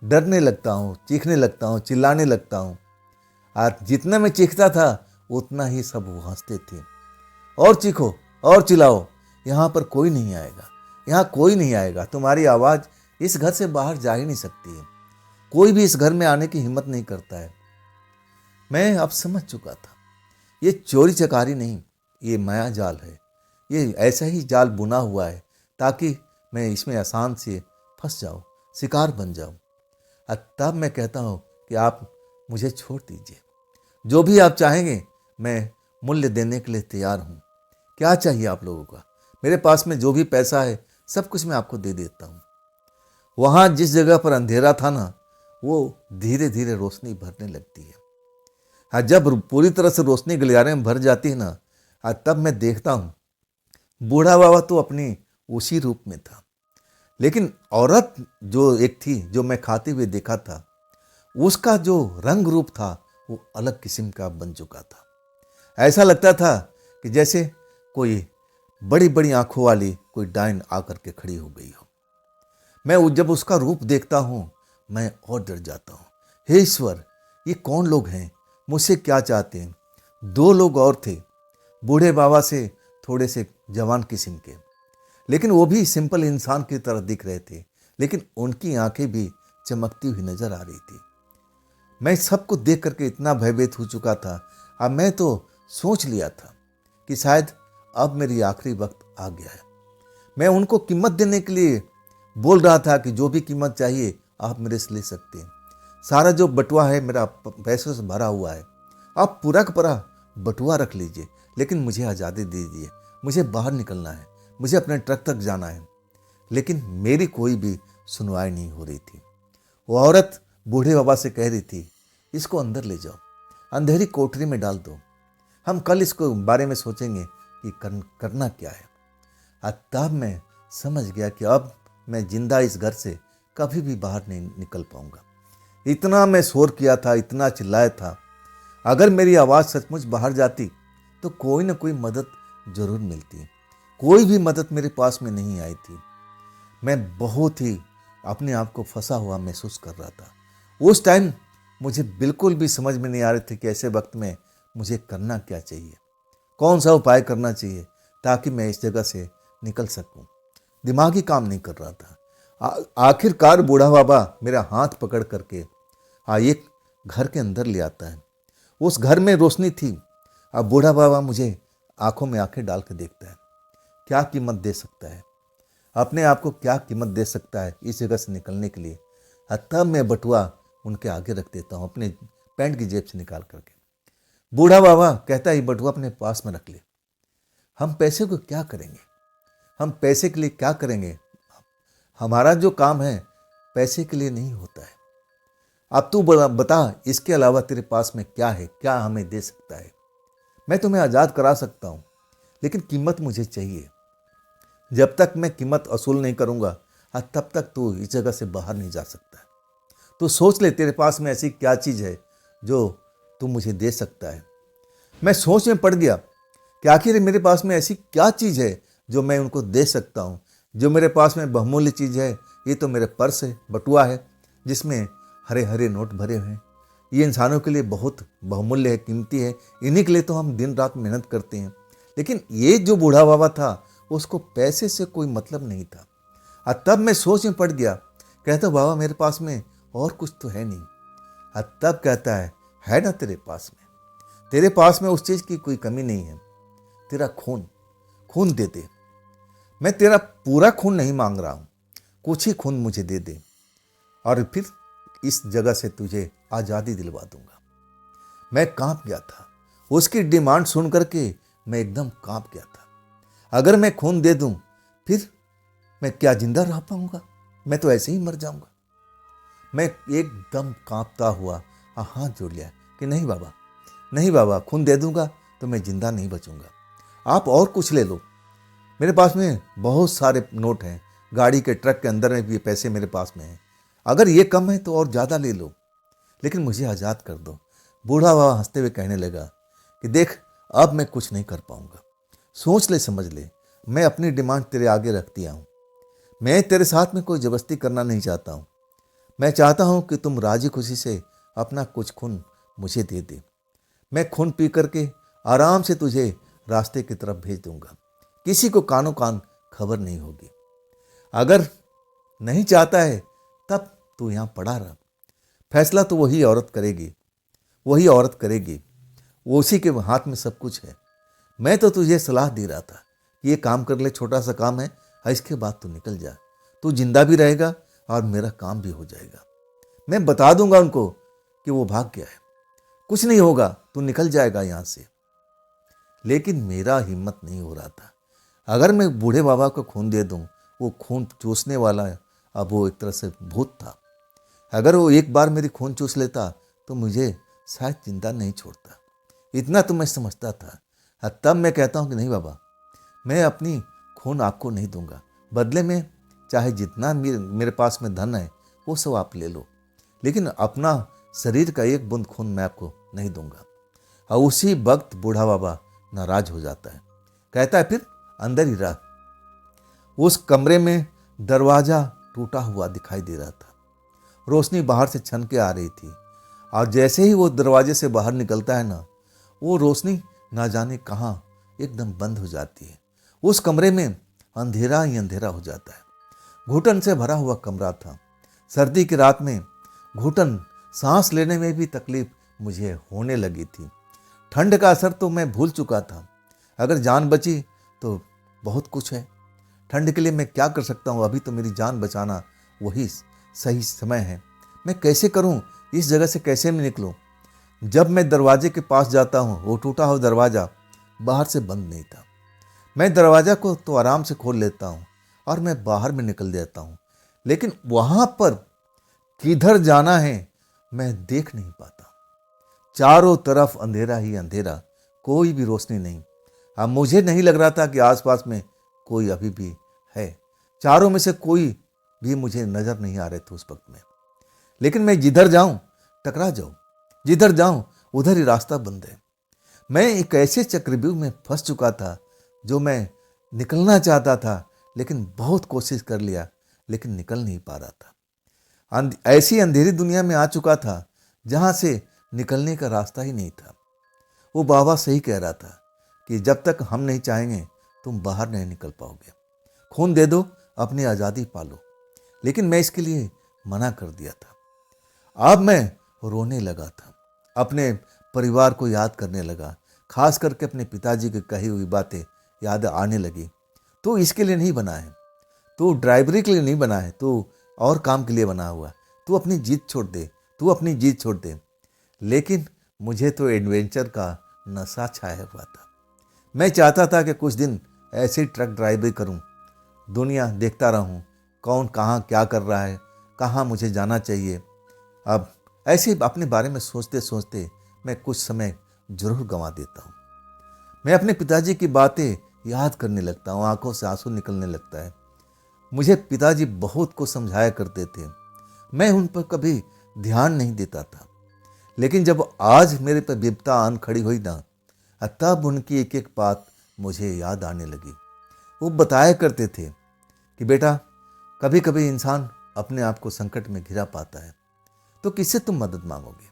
डरने लगता हूँ, चीखने लगता हूँ, चिल्लाने लगता हूँ। और जितना मैं चीखता था उतना ही सब वो हंसते थे। और चीखो और चिल्लाओ, यहाँ पर कोई नहीं आएगा, यहाँ कोई नहीं आएगा। तुम्हारी आवाज़ इस घर से बाहर जा ही नहीं सकती है। कोई भी इस घर में आने की हिम्मत नहीं करता है। मैं अब समझ चुका था, ये चोरी चकारी नहीं, ये माया जाल है। ये ऐसा ही जाल बुना हुआ है ताकि मैं इसमें आसान से फंस जाऊँ, शिकार बन जाऊँ। तब मैं कहता हूँ कि आप मुझे छोड़ दीजिए, जो भी आप चाहेंगे मैं मूल्य देने के लिए तैयार हूँ। क्या चाहिए आप लोगों का? मेरे पास में जो भी पैसा है सब कुछ मैं आपको दे देता हूँ। वहाँ जिस जगह पर अंधेरा था ना, वो धीरे धीरे रोशनी भरने लगती है। हाँ, जब पूरी तरह से रोशनी गलियारे में भर जाती है ना, तब मैं देखता हूँ बूढ़ा बाबा तो अपनी उसी रूप में था, लेकिन औरत जो एक थी, जो मैं खाते हुए देखा था, उसका जो रंग रूप था वो अलग किस्म का बन चुका था। ऐसा लगता था कि जैसे कोई बड़ी बड़ी आंखों वाली कोई डायन आकर के खड़ी हो गई हो। मैं जब उसका रूप देखता हूँ मैं और डर जाता हूँ। हे ईश्वर, ये कौन लोग हैं? मुझसे क्या चाहते हैं? दो लोग और थे, बूढ़े बाबा से थोड़े से जवान किस्म के, लेकिन वो भी सिंपल इंसान की तरह दिख रहे थे, लेकिन उनकी आंखें भी चमकती हुई नजर आ रही थी। मैं सबको देख करके इतना भयभीत हो चुका था। अब मैं तो सोच लिया था कि शायद अब मेरी आखिरी वक्त आ गया है। मैं उनको कीमत देने के लिए बोल रहा था कि जो भी कीमत चाहिए आप मेरे से ले सकते हैं। सारा जो बटुआ है मेरा पैसों से भरा हुआ है, आप पूरा का पूरा बटुआ रख लीजिए, लेकिन मुझे आज़ादी दीजिए। मुझे बाहर निकलना है, मुझे अपने ट्रक तक जाना है। लेकिन मेरी कोई भी सुनवाई नहीं हो रही थी। वो औरत बूढ़े बाबा से कह रही थी, इसको अंदर ले जाओ, अंधेरी कोठरी में डाल दो, हम कल इसको बारे में सोचेंगे कि करना क्या है। तब मैं समझ गया कि अब मैं जिंदा इस घर से कभी भी बाहर नहीं निकल पाऊंगा। इतना मैं शोर किया था, इतना चिल्लाया था, अगर मेरी आवाज़ सचमुच बाहर जाती तो कोई ना कोई मदद जरूर मिलती। कोई भी मदद मेरे पास में नहीं आई थी। मैं बहुत ही अपने आप को फंसा हुआ महसूस कर रहा था। उस टाइम मुझे बिल्कुल भी समझ में नहीं आ रही थी कि ऐसे वक्त में मुझे करना क्या चाहिए, कौन सा उपाय करना चाहिए ताकि मैं इस जगह से निकल सकूं। दिमाग ही काम नहीं कर रहा था। आखिरकार बूढ़ा बाबा मेरा हाथ पकड़ करके एक घर के अंदर ले आता है। उस घर में रोशनी थी। अब बूढ़ा बाबा मुझे आंखों में आंखें डाल के देखता है। क्या कीमत दे सकता है, अपने आप को क्या कीमत दे सकता है इस जगह से निकलने के लिए। तब मैं बटुआ उनके आगे रख देता हूँ, अपने पैंट की जेब से निकाल करके। बूढ़ा बाबा कहता है, बटुआ अपने पास में रख ले। हम पैसे को क्या करेंगे, हम पैसे के लिए क्या करेंगे। हमारा जो काम है पैसे के लिए नहीं होता है। अब तू बता, इसके अलावा तेरे पास में क्या है, क्या हमें दे सकता है। मैं तुम्हें आज़ाद करा सकता हूँ, लेकिन कीमत मुझे चाहिए। जब तक मैं कीमत वसूल नहीं करूँगा तब तक तू इस जगह से बाहर नहीं जा सकता। तो सोच ले, तेरे पास में ऐसी क्या चीज़ है जो तू मुझे दे सकता है। मैं सोच में पड़ गया कि आखिर मेरे पास में ऐसी क्या चीज़ है जो मैं उनको दे सकता हूँ। जो मेरे पास में बहुमूल्य चीज़ है, ये तो मेरे पर्स है, बटुआ है, जिसमें हरे हरे नोट भरे हुए हैं। ये इंसानों के लिए बहुत बहुमूल्य है, कीमती है। इन्हीं के लिए तो हम दिन रात मेहनत करते हैं। लेकिन ये जो बूढ़ा बाबा था, उसको पैसे से कोई मतलब नहीं था। तब मैं सोच में पड़ गया। कहता, बाबा मेरे पास में और कुछ तो है नहीं। तब कहता है ना तेरे पास में उस चीज़ की कोई कमी नहीं है। तेरा खून दे दे। मैं तेरा पूरा खून नहीं मांग रहा हूँ, कुछ ही खून मुझे दे दे, और फिर इस जगह से तुझे आज़ादी दिलवा दूंगा। मैं कांप गया था। उसकी डिमांड सुन करके मैं एकदम कांप गया था। अगर मैं खून दे दूं फिर मैं क्या जिंदा रह पाऊंगा? मैं तो ऐसे ही मर जाऊंगा। मैं एकदम कांपता हुआ हाथ जोड़ लिया कि नहीं बाबा, खून दे दूंगा तो मैं जिंदा नहीं बचूंगा। आप और कुछ ले लो, मेरे पास में बहुत सारे नोट हैं, गाड़ी के ट्रक के अंदर में भी पैसे मेरे पास में हैं। अगर ये कम है तो और ज़्यादा ले लो, लेकिन मुझे आज़ाद कर दो। बूढ़ा बाबा हंसते हुए कहने लगा कि देख, अब मैं कुछ नहीं कर पाऊंगा। सोच ले, समझ ले, मैं अपनी डिमांड तेरे आगे रख दिया हूँ। मैं तेरे साथ में कोई ज़बरदस्ती करना नहीं चाहता हूँ। मैं चाहता हूँ कि तुम राजी खुशी से अपना कुछ खून मुझे दे दे। मैं खून पी करके आराम से तुझे रास्ते की तरफ भेज दूंगा। किसी को कानो कान खबर नहीं होगी। अगर नहीं चाहता है तब तू यहाँ पड़ा रह। फैसला तो वही औरत करेगी। वो उसी के हाथ में सब कुछ है। मैं तो तुझे सलाह दे रहा था कि ये काम कर ले, छोटा सा काम है, इसके बाद तू निकल जा। तू जिंदा भी रहेगा और मेरा काम भी हो जाएगा। मैं बता दूंगा उनको कि वो भाग गया है, कुछ नहीं होगा, तू निकल जाएगा यहाँ से। लेकिन मेरा हिम्मत नहीं हो रहा था। अगर मैं बूढ़े बाबा को खून दे दूं, वो खून चूसने वाला है, अब वो एक तरह से भूत था। अगर वो एक बार मेरी खून चूस लेता तो मुझे शायद जिंदा नहीं छोड़ता। इतना तो मैं समझता था। तब मैं कहता हूँ कि नहीं बाबा, मैं अपनी खून आपको नहीं दूंगा। बदले में चाहे जितना मेरे पास में धन है वो सब आप ले लो, लेकिन अपना शरीर का एक बूंद खून मैं आपको नहीं दूंगा। और उसी वक्त बूढ़ा बाबा नाराज हो जाता है। कहता है फिर अंदर ही रह। उस कमरे में दरवाजा टूटा हुआ दिखाई दे रहा था। रोशनी बाहर से छन के आ रही थी, और जैसे ही वो दरवाजे से बाहर निकलता है ना, वो रोशनी ना जाने कहाँ एकदम बंद हो जाती है। उस कमरे में अंधेरा ही अंधेरा हो जाता है। घुटन से भरा हुआ कमरा था। सर्दी की रात में घुटन, सांस लेने में भी तकलीफ मुझे होने लगी थी। ठंड का असर तो मैं भूल चुका था। अगर जान बची तो बहुत कुछ है। ठंड के लिए मैं क्या कर सकता हूँ? अभी तो मेरी जान बचाना वही सही समय है। मैं कैसे करूँ? इस जगह से कैसे मैं निकलूँ? जब मैं दरवाजे के पास जाता हूँ, वो टूटा हुआ दरवाज़ा बाहर से बंद नहीं था। मैं दरवाज़ा को तो आराम से खोल लेता हूँ और मैं बाहर में निकल जाता हूँ, लेकिन वहाँ पर किधर जाना है मैं देख नहीं पाता। चारों तरफ अंधेरा ही अंधेरा, कोई भी रोशनी नहीं। अब मुझे नहीं लग रहा था कि आसपास में कोई अभी भी है। चारों में से कोई भी मुझे नज़र नहीं आ रहे थे उस वक्त में। लेकिन मैं जिधर जाऊं टकरा जाऊं, जिधर जाऊं उधर ही रास्ता बंद है। मैं एक ऐसे चक्रव्यूह में फंस चुका था जो मैं निकलना चाहता था, लेकिन बहुत कोशिश कर लिया, लेकिन निकल नहीं पा रहा था। ऐसी अंधेरी दुनिया में आ चुका था जहाँ से निकलने का रास्ता ही नहीं था। वो बाबा सही कह रहा था कि जब तक हम नहीं चाहेंगे तुम बाहर नहीं निकल पाओगे। खून दे दो, अपनी आज़ादी पालो। लेकिन मैं इसके लिए मना कर दिया था। अब मैं रोने लगा था, अपने परिवार को याद करने लगा, खास करके अपने पिताजी की कही हुई बातें याद आने लगी। तो इसके लिए नहीं बना है, तू ड्राइवरी के लिए नहीं बना है, तू और काम के लिए बना हुआ। तू अपनी जीत छोड़ दे, तू अपनी जीत छोड़ दे। लेकिन मुझे तो एडवेंचर का नशा छाया हुआ था। मैं चाहता था कि कुछ दिन ऐसे ही ट्रक ड्राइवरी करूं, दुनिया देखता रहूं, कौन कहाँ क्या कर रहा है, कहाँ मुझे जाना चाहिए। अब ऐसे ही अपने बारे में सोचते सोचते मैं कुछ समय जरूर गंवा देता हूँ। मैं अपने पिताजी की बातें याद करने लगता हूँ, आंखों से आंसू निकलने लगता है। मुझे पिताजी बहुत कुछ समझाया करते थे, मैं उन पर कभी ध्यान नहीं देता था। लेकिन जब आज मेरे पर विपदा आन खड़ी हुई ना, तब उनकी एक एक बात मुझे याद आने लगी। वो बताया करते थे कि बेटा, कभी कभी इंसान अपने आप को संकट में घिरा पाता है, तो किससे तुम मदद मांगोगे?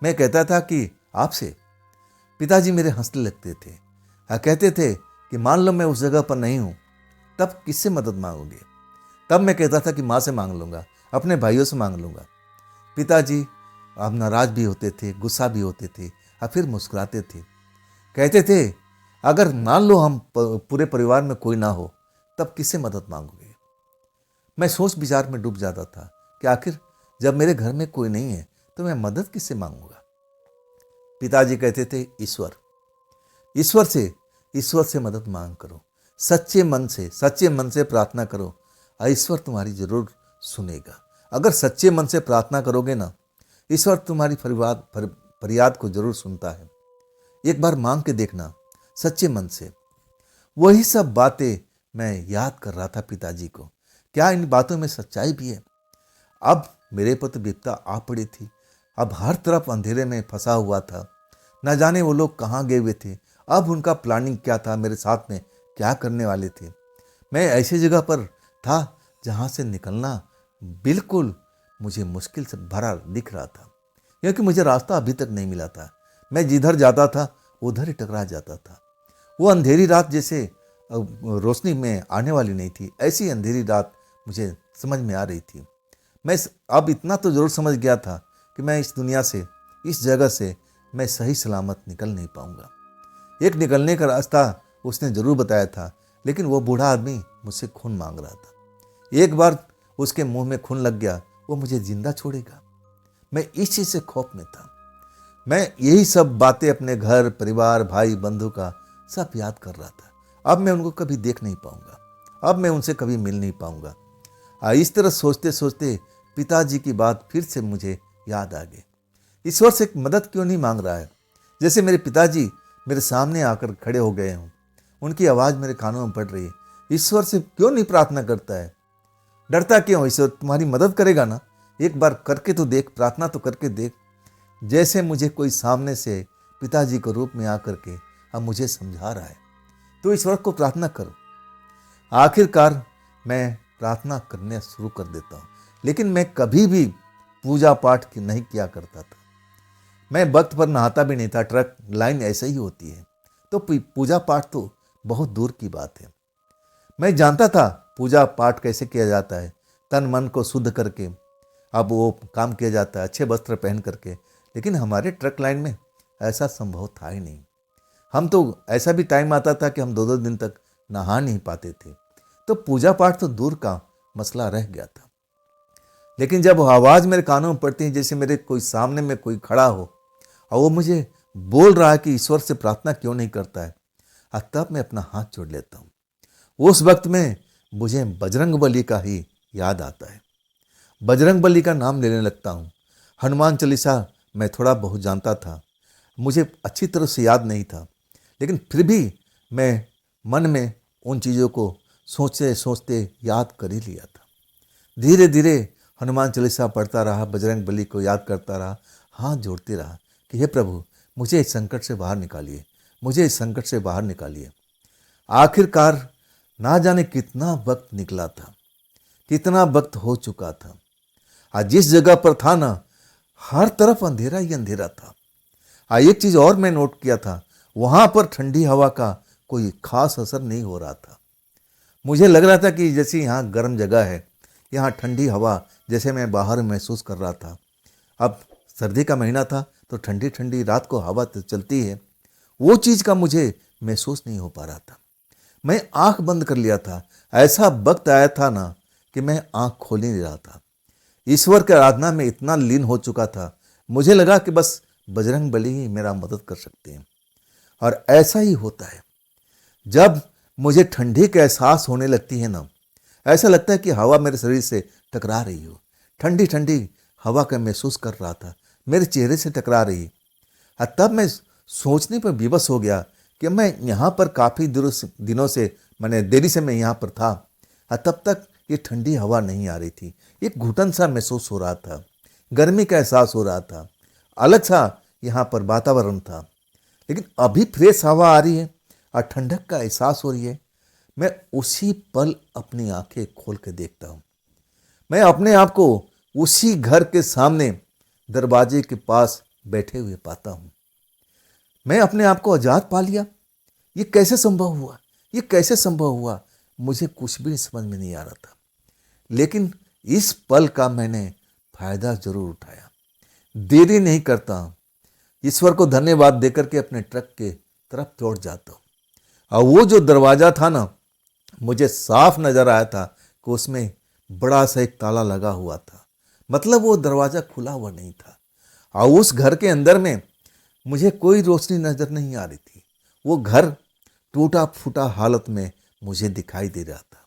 मैं कहता था कि आपसे। पिताजी मेरे हंसने लगते थे, कहते थे कि मान लो मैं उस जगह पर नहीं हूं, तब किससे मदद मांगोगे? तब मैं कहता था कि माँ से मांग लूंगा, अपने भाइयों से मांग लूंगा। पिताजी अब नाराज भी होते थे, गुस्सा भी होते थे, और फिर मुस्कुराते थे। कहते थे अगर मान लो हम पूरे परिवार में कोई ना हो, तब किससे मदद मांगोगे? मैं सोच विचार में डूब जाता था कि आखिर जब मेरे घर में कोई नहीं है तो मैं मदद किससे मांगूंगा? पिताजी कहते थे ईश्वर, ईश्वर से मदद मांग करो, सच्चे मन से प्रार्थना करो, ईश्वर तुम्हारी जरूर सुनेगा। अगर सच्चे मन से प्रार्थना करोगे ना, ईश्वर तुम्हारी फरियाद को जरूर सुनता है। एक बार मांग के देखना सच्चे मन से। वही सब बातें मैं याद कर रहा था पिताजी को। क्या इन बातों में सच्चाई भी है? अब मेरे पर तो विपदा आ पड़ी थी। अब हर तरफ अंधेरे में फंसा हुआ था। न जाने वो लोग कहाँ गए हुए थे, अब उनका प्लानिंग क्या था, मेरे साथ में क्या करने वाले थे। मैं ऐसी जगह पर था जहाँ से निकलना बिल्कुल मुझे मुश्किल से भरा दिख रहा था, क्योंकि मुझे रास्ता अभी तक नहीं मिला था। मैं जिधर जाता था उधर ही टकरा जाता था। वो अंधेरी रात जैसे रोशनी में आने वाली नहीं थी, ऐसी अंधेरी रात मुझे समझ में आ रही थी। मैं अब इतना तो जरूर समझ गया था कि मैं इस दुनिया से, इस जगह से मैं सही सलामत निकल नहीं पाऊंगा। एक निकलने का रास्ता उसने जरूर बताया था, लेकिन वो बूढ़ा आदमी मुझसे खून मांग रहा था। एक बार उसके मुंह में खून लग गया, वो मुझे जिंदा छोड़ेगा। मैं इस चीज से खौफ में था। मैं यही सब बातें अपने घर परिवार भाई बंधु का सब याद कर रहा था। अब मैं उनको कभी देख नहीं पाऊंगा, अब मैं उनसे कभी मिल नहीं पाऊंगा। इस तरह सोचते सोचते पिताजी की बात फिर से मुझे याद आ गई। ईश्वर से मदद क्यों नहीं मांग रहा है? जैसे मेरे पिताजी मेरे सामने आकर खड़े हो गए हों, उनकी आवाज़ मेरे कानों में पड़ रही है। ईश्वर से क्यों नहीं प्रार्थना करता है? डरता क्यों? ईश्वर तुम्हारी मदद करेगा ना, एक बार करके तो देख, प्रार्थना तो करके देख। जैसे मुझे कोई सामने से पिताजी के रूप में आकर के अब मुझे समझा रहा है, तो ईश्वर को प्रार्थना करो। आखिरकार मैं प्रार्थना करने शुरू कर देता हूँ, लेकिन मैं कभी भी पूजा पाठ नहीं किया करता था। मैं वक्त पर नहाता भी नहीं था, ट्रक लाइन ऐसे ही होती है, तो पूजा पाठ तो बहुत दूर की बात है। मैं जानता था पूजा पाठ कैसे किया जाता है, तन मन को शुद्ध करके अब वो काम किया जाता है, अच्छे वस्त्र पहन करके। लेकिन हमारे ट्रक लाइन में ऐसा संभव था ही नहीं। हम तो ऐसा भी टाइम आता था कि हम 2-2 दिन तक नहा नहीं पाते थे, तो पूजा पाठ तो दूर का मसला रह गया था। लेकिन जब आवाज़ मेरे कानों में पड़ती है, जैसे मेरे कोई सामने में कोई खड़ा हो और वो मुझे बोल रहा है कि ईश्वर से प्रार्थना क्यों नहीं करता है, तब मैं अपना हाथ जोड़ लेता हूँ। उस वक्त में मुझे बजरंग बली का ही याद आता है। बजरंग बली का नाम लेने लगता हूँ। हनुमान चालीसा मैं थोड़ा बहुत जानता था, मुझे अच्छी तरह से याद नहीं था, लेकिन फिर भी मैं मन में उन चीज़ों को सोचते सोचते याद कर ही लिया था। धीरे धीरे हनुमान चालीसा पढ़ता रहा, बजरंग बली को याद करता रहा, हाथ जोड़ते रहा कि हे प्रभु, मुझे इस संकट से बाहर निकालिए, मुझे इस संकट से बाहर निकालिए। आखिरकार ना जाने कितना वक्त निकला था, कितना वक्त हो चुका था। आज जिस जगह पर था ना, हर तरफ अंधेरा ही अंधेरा था। एक चीज़ और मैं नोट किया था, वहाँ पर ठंडी हवा का कोई खास असर नहीं हो रहा था। मुझे लग रहा था कि जैसे यहाँ गर्म जगह है, यहाँ ठंडी हवा जैसे मैं बाहर महसूस कर रहा था। अब सर्दी का महीना था, तो ठंडी ठंडी रात को हवा तो चलती है, वो चीज़ का मुझे महसूस नहीं हो पा रहा था। मैं आंख बंद कर लिया था। ऐसा वक्त आया था ना कि मैं आंख खोल ही नहीं रहा था। ईश्वर की आराधना में इतना लीन हो चुका था, मुझे लगा कि बस बजरंग बली ही मेरा मदद कर सकते हैं। और ऐसा ही होता है, जब मुझे ठंडी का एहसास होने लगती है ना, ऐसा लगता है कि हवा मेरे शरीर से टकरा रही हो। ठंडी ठंडी हवा का महसूस कर रहा था, मेरे चेहरे से टकरा रही। और तब मैं सोचने पर विवश हो गया कि मैं यहाँ पर काफ़ी दिनों से मैंने देरी से मैं यहाँ पर था, और तब तक ये ठंडी हवा नहीं आ रही थी। एक घुटन सा महसूस हो रहा था, गर्मी का एहसास हो रहा था, अलग सा यहाँ पर वातावरण था। लेकिन अभी फ्रेश हवा आ रही है और ठंडक का एहसास हो रही है। मैं उसी पल अपनी आंखें खोल के देखता हूँ। मैं अपने आप को उसी घर के सामने दरवाजे के पास बैठे हुए पाता हूँ। मैं अपने आप को आज़ाद पा लिया। ये कैसे संभव हुआ? ये कैसे संभव हुआ? मुझे कुछ भी समझ में नहीं आ रहा था। लेकिन इस पल का मैंने फायदा जरूर उठाया। देरी नहीं करता, ईश्वर को धन्यवाद देकर के अपने ट्रक के तरफ दौड़ जाता हूँ। और वो जो दरवाज़ा था ना, मुझे साफ नजर आया था कि उसमें बड़ा सा एक ताला लगा हुआ था। मतलब वो दरवाज़ा खुला हुआ नहीं था। और उस घर के अंदर में मुझे कोई रोशनी नजर नहीं आ रही थी। वो घर टूटा फूटा हालत में मुझे दिखाई दे रहा था।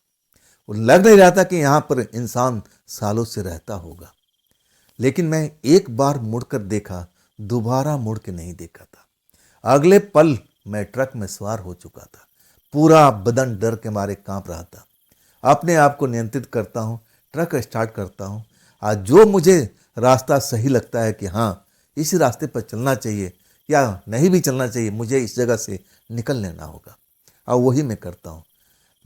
वो लग नहीं रहा था कि यहाँ पर इंसान सालों से रहता होगा। लेकिन मैं एक बार मुड़कर देखा, दोबारा मुड़ के नहीं देखा था। अगले पल मैं ट्रक में सवार हो चुका था। पूरा बदन डर के मारे कांप रहा था। अपने आप को नियंत्रित करता हूँ, ट्रक स्टार्ट करता हूँ। आज जो मुझे रास्ता सही लगता है कि हाँ इस रास्ते पर चलना चाहिए या नहीं भी चलना चाहिए, मुझे इस जगह से निकल लेना होगा, और वही मैं करता हूँ।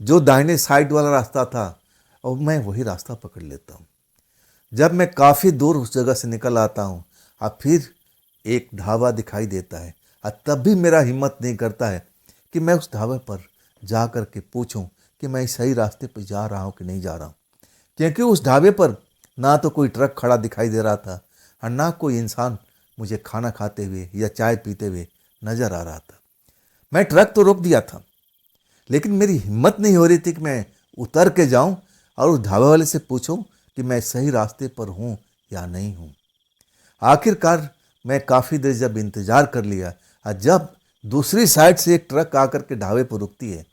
जो दाहिने साइड वाला रास्ता था और मैं वही रास्ता पकड़ लेता हूँ। जब मैं काफ़ी दूर उस जगह से निकल आता हूँ और फिर एक ढाबा दिखाई देता है, और तब भी मेरा हिम्मत नहीं करता है कि मैं उस ढाबे पर जा कर के पूछूं कि मैं सही रास्ते पर जा रहा हूँ कि नहीं जा रहा हूँ। क्योंकि उस ढाबे पर ना तो कोई ट्रक खड़ा दिखाई दे रहा था और ना कोई इंसान मुझे खाना खाते हुए या चाय पीते हुए नजर आ रहा था। मैं ट्रक तो रोक दिया था, लेकिन मेरी हिम्मत नहीं हो रही थी कि मैं उतर के जाऊं और उस ढाबे वाले से पूछूं कि मैं सही रास्ते पर हूं या नहीं हूं। आखिरकार मैं काफ़ी देर जब इंतज़ार कर लिया और जब दूसरी साइड से एक ट्रक आकर के ढाबे पर रुकती है,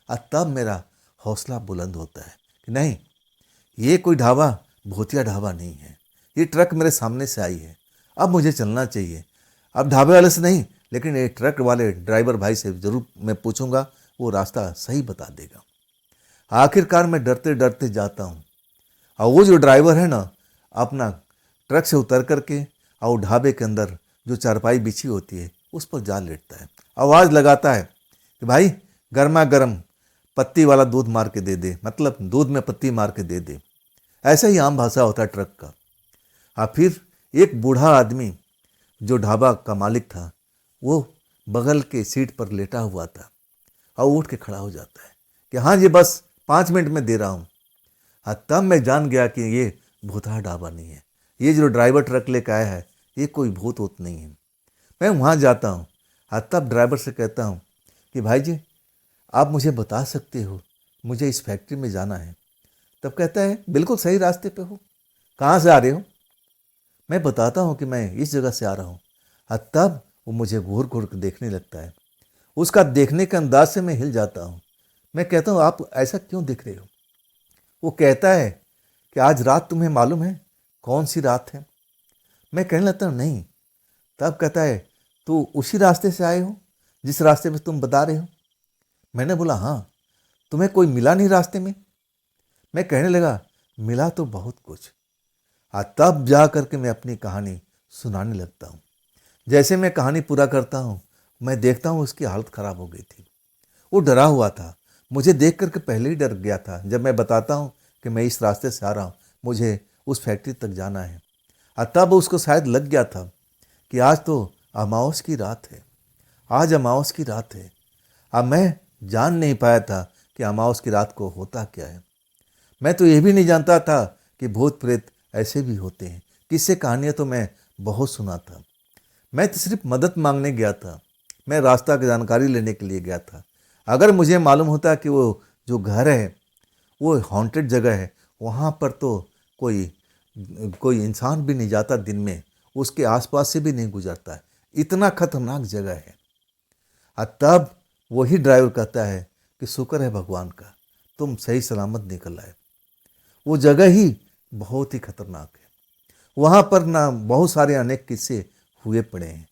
और तब मेरा हौसला बुलंद होता है कि नहीं, ये कोई ढाबा भूतिया ढाबा नहीं है। ये ट्रक मेरे सामने से आई है, अब मुझे चलना चाहिए। अब ढाबे वाले से नहीं, लेकिन ये ट्रक वाले ड्राइवर भाई से ज़रूर मैं पूछूंगा, वो रास्ता सही बता देगा। आखिरकार मैं डरते डरते जाता हूँ, और वो जो ड्राइवर है ना, अपना ट्रक से उतर करके और ढाबे के अंदर जो चारपाई बिछी होती है उस पर जा लेटता है। आवाज़ लगाता है कि भाई गर्मा गर्म पत्ती वाला दूध मार के दे दे, मतलब दूध में पत्ती मार के दे दे। ऐसा ही आम भाषा होता है ट्रक का। और फिर एक बूढ़ा आदमी जो ढाबा का मालिक था, वो बगल के सीट पर लेटा हुआ था, और उठ के खड़ा हो जाता है कि हाँ जी बस 5 मिनट में दे रहा हूँ। और तब मैं जान गया कि ये भूतहा ढाबा नहीं है, ये जो ड्राइवर ट्रक लेकर आया है ये कोई भूत वूत नहीं है। मैं वहाँ जाता हूँ और तब ड्राइवर से कहता हूँ कि भाई जी आप मुझे बता सकते हो, मुझे इस फैक्ट्री में जाना है। तब कहता है बिल्कुल सही रास्ते पे हो, कहाँ से आ रहे हो? मैं बताता हूँ कि मैं इस जगह से आ रहा हूँ। और तब वो मुझे घूर घूर कर देखने लगता है। उसका देखने के अंदाज से मैं हिल जाता हूँ। मैं कहता हूँ आप ऐसा क्यों दिख रहे हो? वो कहता है कि आज रात तुम्हें मालूम है कौन सी रात है? मैं कहने लगता हूँ नहीं। तब कहता है तो उसी रास्ते से आए हो जिस रास्ते पे तुम बता रहे हो? मैंने बोला हाँ। तुम्हें कोई मिला नहीं रास्ते में? मैं कहने लगा मिला तो बहुत कुछ। तब जा करके मैं अपनी कहानी सुनाने लगता हूँ। जैसे मैं कहानी पूरा करता हूँ, मैं देखता हूँ उसकी हालत खराब हो गई थी। वो डरा हुआ था, मुझे देख करके पहले ही डर गया था। जब मैं बताता हूँ कि मैं इस रास्ते से आ रहा हूँ, मुझे उस फैक्ट्री तक जाना है, और तब उसको शायद लग गया था कि आज तो अमावस की रात है, आज अमावस की रात है। अब मैं जान नहीं पाया था कि अमावस की रात को होता क्या है। मैं तो ये भी नहीं जानता था कि भूत प्रेत ऐसे भी होते हैं। किस्से कहानियाँ तो मैं बहुत सुना था। मैं तो सिर्फ मदद मांगने गया था, मैं रास्ता की जानकारी लेने के लिए गया था। अगर मुझे मालूम होता कि वो जो घर है वो हॉन्टेड जगह है, वहाँ पर तो कोई कोई इंसान भी नहीं जाता दिन में, उसके आसपास से भी नहीं गुजरता है, इतना खतरनाक जगह है। तब वही ड्राइवर कहता है कि शुक्र है भगवान का, तुम सही सलामत निकल आए। वो जगह ही बहुत ही खतरनाक है, वहाँ पर ना बहुत सारे अनेक किस्से हुए पड़े हैं।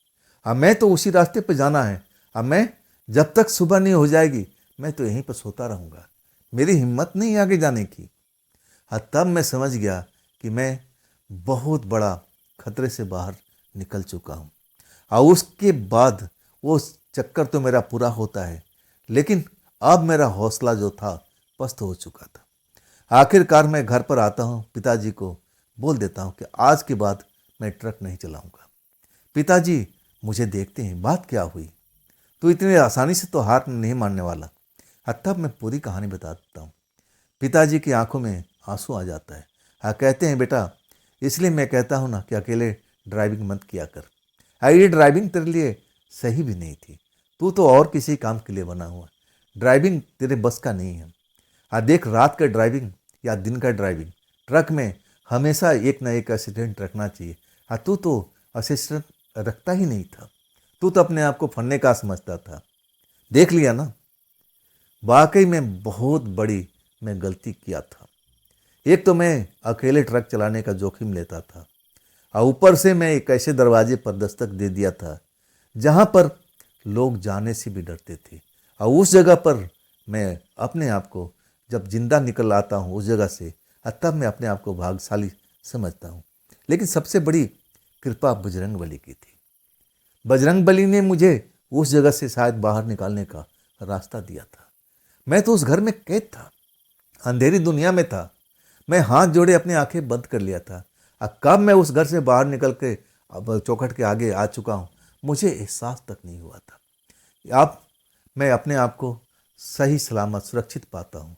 अब मैं तो उसी रास्ते पर जाना है, अब मैं जब तक सुबह नहीं हो जाएगी मैं तो यहीं पर सोता रहूँगा, मेरी हिम्मत नहीं आगे जाने की। तब मैं समझ गया कि मैं बहुत बड़ा खतरे से बाहर निकल चुका हूँ। और उसके बाद वो चक्कर तो मेरा पूरा होता है, लेकिन अब मेरा हौसला जो था पस्त हो चुका था। आखिरकार मैं घर पर आता हूँ, पिताजी को बोल देता हूँ कि आज के बाद मैं ट्रक नहीं चलाऊँगा। पिताजी मुझे देखते हैं, बात क्या हुई, तो इतनी आसानी से तो हार नहीं मानने वाला। तब मैं पूरी कहानी बता देता हूँ। पिताजी की आंखों में आंसू आ जाता है। कहते हैं बेटा, इसलिए मैं कहता हूँ ना कि अकेले ड्राइविंग मत किया कर। ये ड्राइविंग तेरे लिए सही भी नहीं थी, तू तो और किसी काम के लिए बना हुआ, ड्राइविंग तेरे बस का नहीं है। देख, रात का ड्राइविंग या दिन का ड्राइविंग, ट्रक में हमेशा एक ना एक असिस्टेंट रखना चाहिए। तू तो असिस्टेंट रखता ही नहीं था, तू तो अपने आप को फन्ने का समझता था। देख लिया ना, वाकई में बहुत बड़ी मैं गलती किया था। एक तो मैं अकेले ट्रक चलाने का जोखिम लेता था, और ऊपर से मैं एक ऐसे दरवाजे पर दस्तक दे दिया था जहाँ पर लोग जाने से भी डरते थे। और उस जगह पर मैं अपने आप को जब जिंदा निकल आता हूँ उस जगह से, तब मैं अपने आप को भाग्यशाली समझता हूँ। लेकिन सबसे बड़ी कृपा बजरंग बली की थी। बजरंग बली ने मुझे उस जगह से शायद बाहर निकालने का रास्ता दिया था। मैं तो उस घर में कैद था, अंधेरी दुनिया में था, मैं हाथ जोड़े अपनी आंखें बंद कर लिया था। अब कब मैं उस घर से बाहर निकल के अब चौखट के आगे आ चुका हूँ, मुझे एहसास तक नहीं हुआ था। अब मैं अपने आप को सही सलामत सुरक्षित पाता हूँ।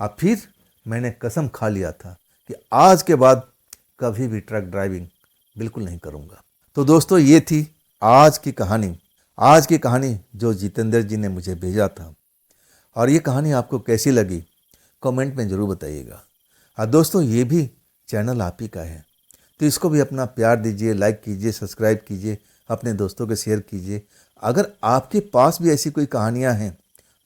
अब फिर मैंने कसम खा लिया था कि आज के बाद कभी भी ट्रक ड्राइविंग बिल्कुल नहीं करूँगा। तो दोस्तों, ये थी आज की कहानी जो जितेंद्र जी ने मुझे भेजा था। और ये कहानी आपको कैसी लगी कमेंट में ज़रूर बताइएगा। और दोस्तों, ये भी चैनल आप ही का है, तो इसको भी अपना प्यार दीजिए, लाइक कीजिए, सब्सक्राइब कीजिए, अपने दोस्तों के शेयर कीजिए। अगर आपके पास भी ऐसी कोई कहानियाँ हैं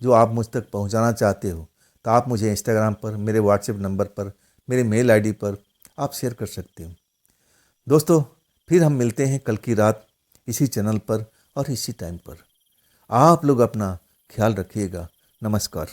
जो आप मुझ तक पहुँचाना चाहते हो, तो आप मुझे इंस्टाग्राम पर, मेरे व्हाट्सएप नंबर पर, मेरे मेल आईडी पर आप शेयर कर सकते हो। दोस्तों, फिर हम मिलते हैं कल की रात इसी चैनल पर और इसी टाइम पर। आप लोग अपना ख्याल रखिएगा। नमस्कार।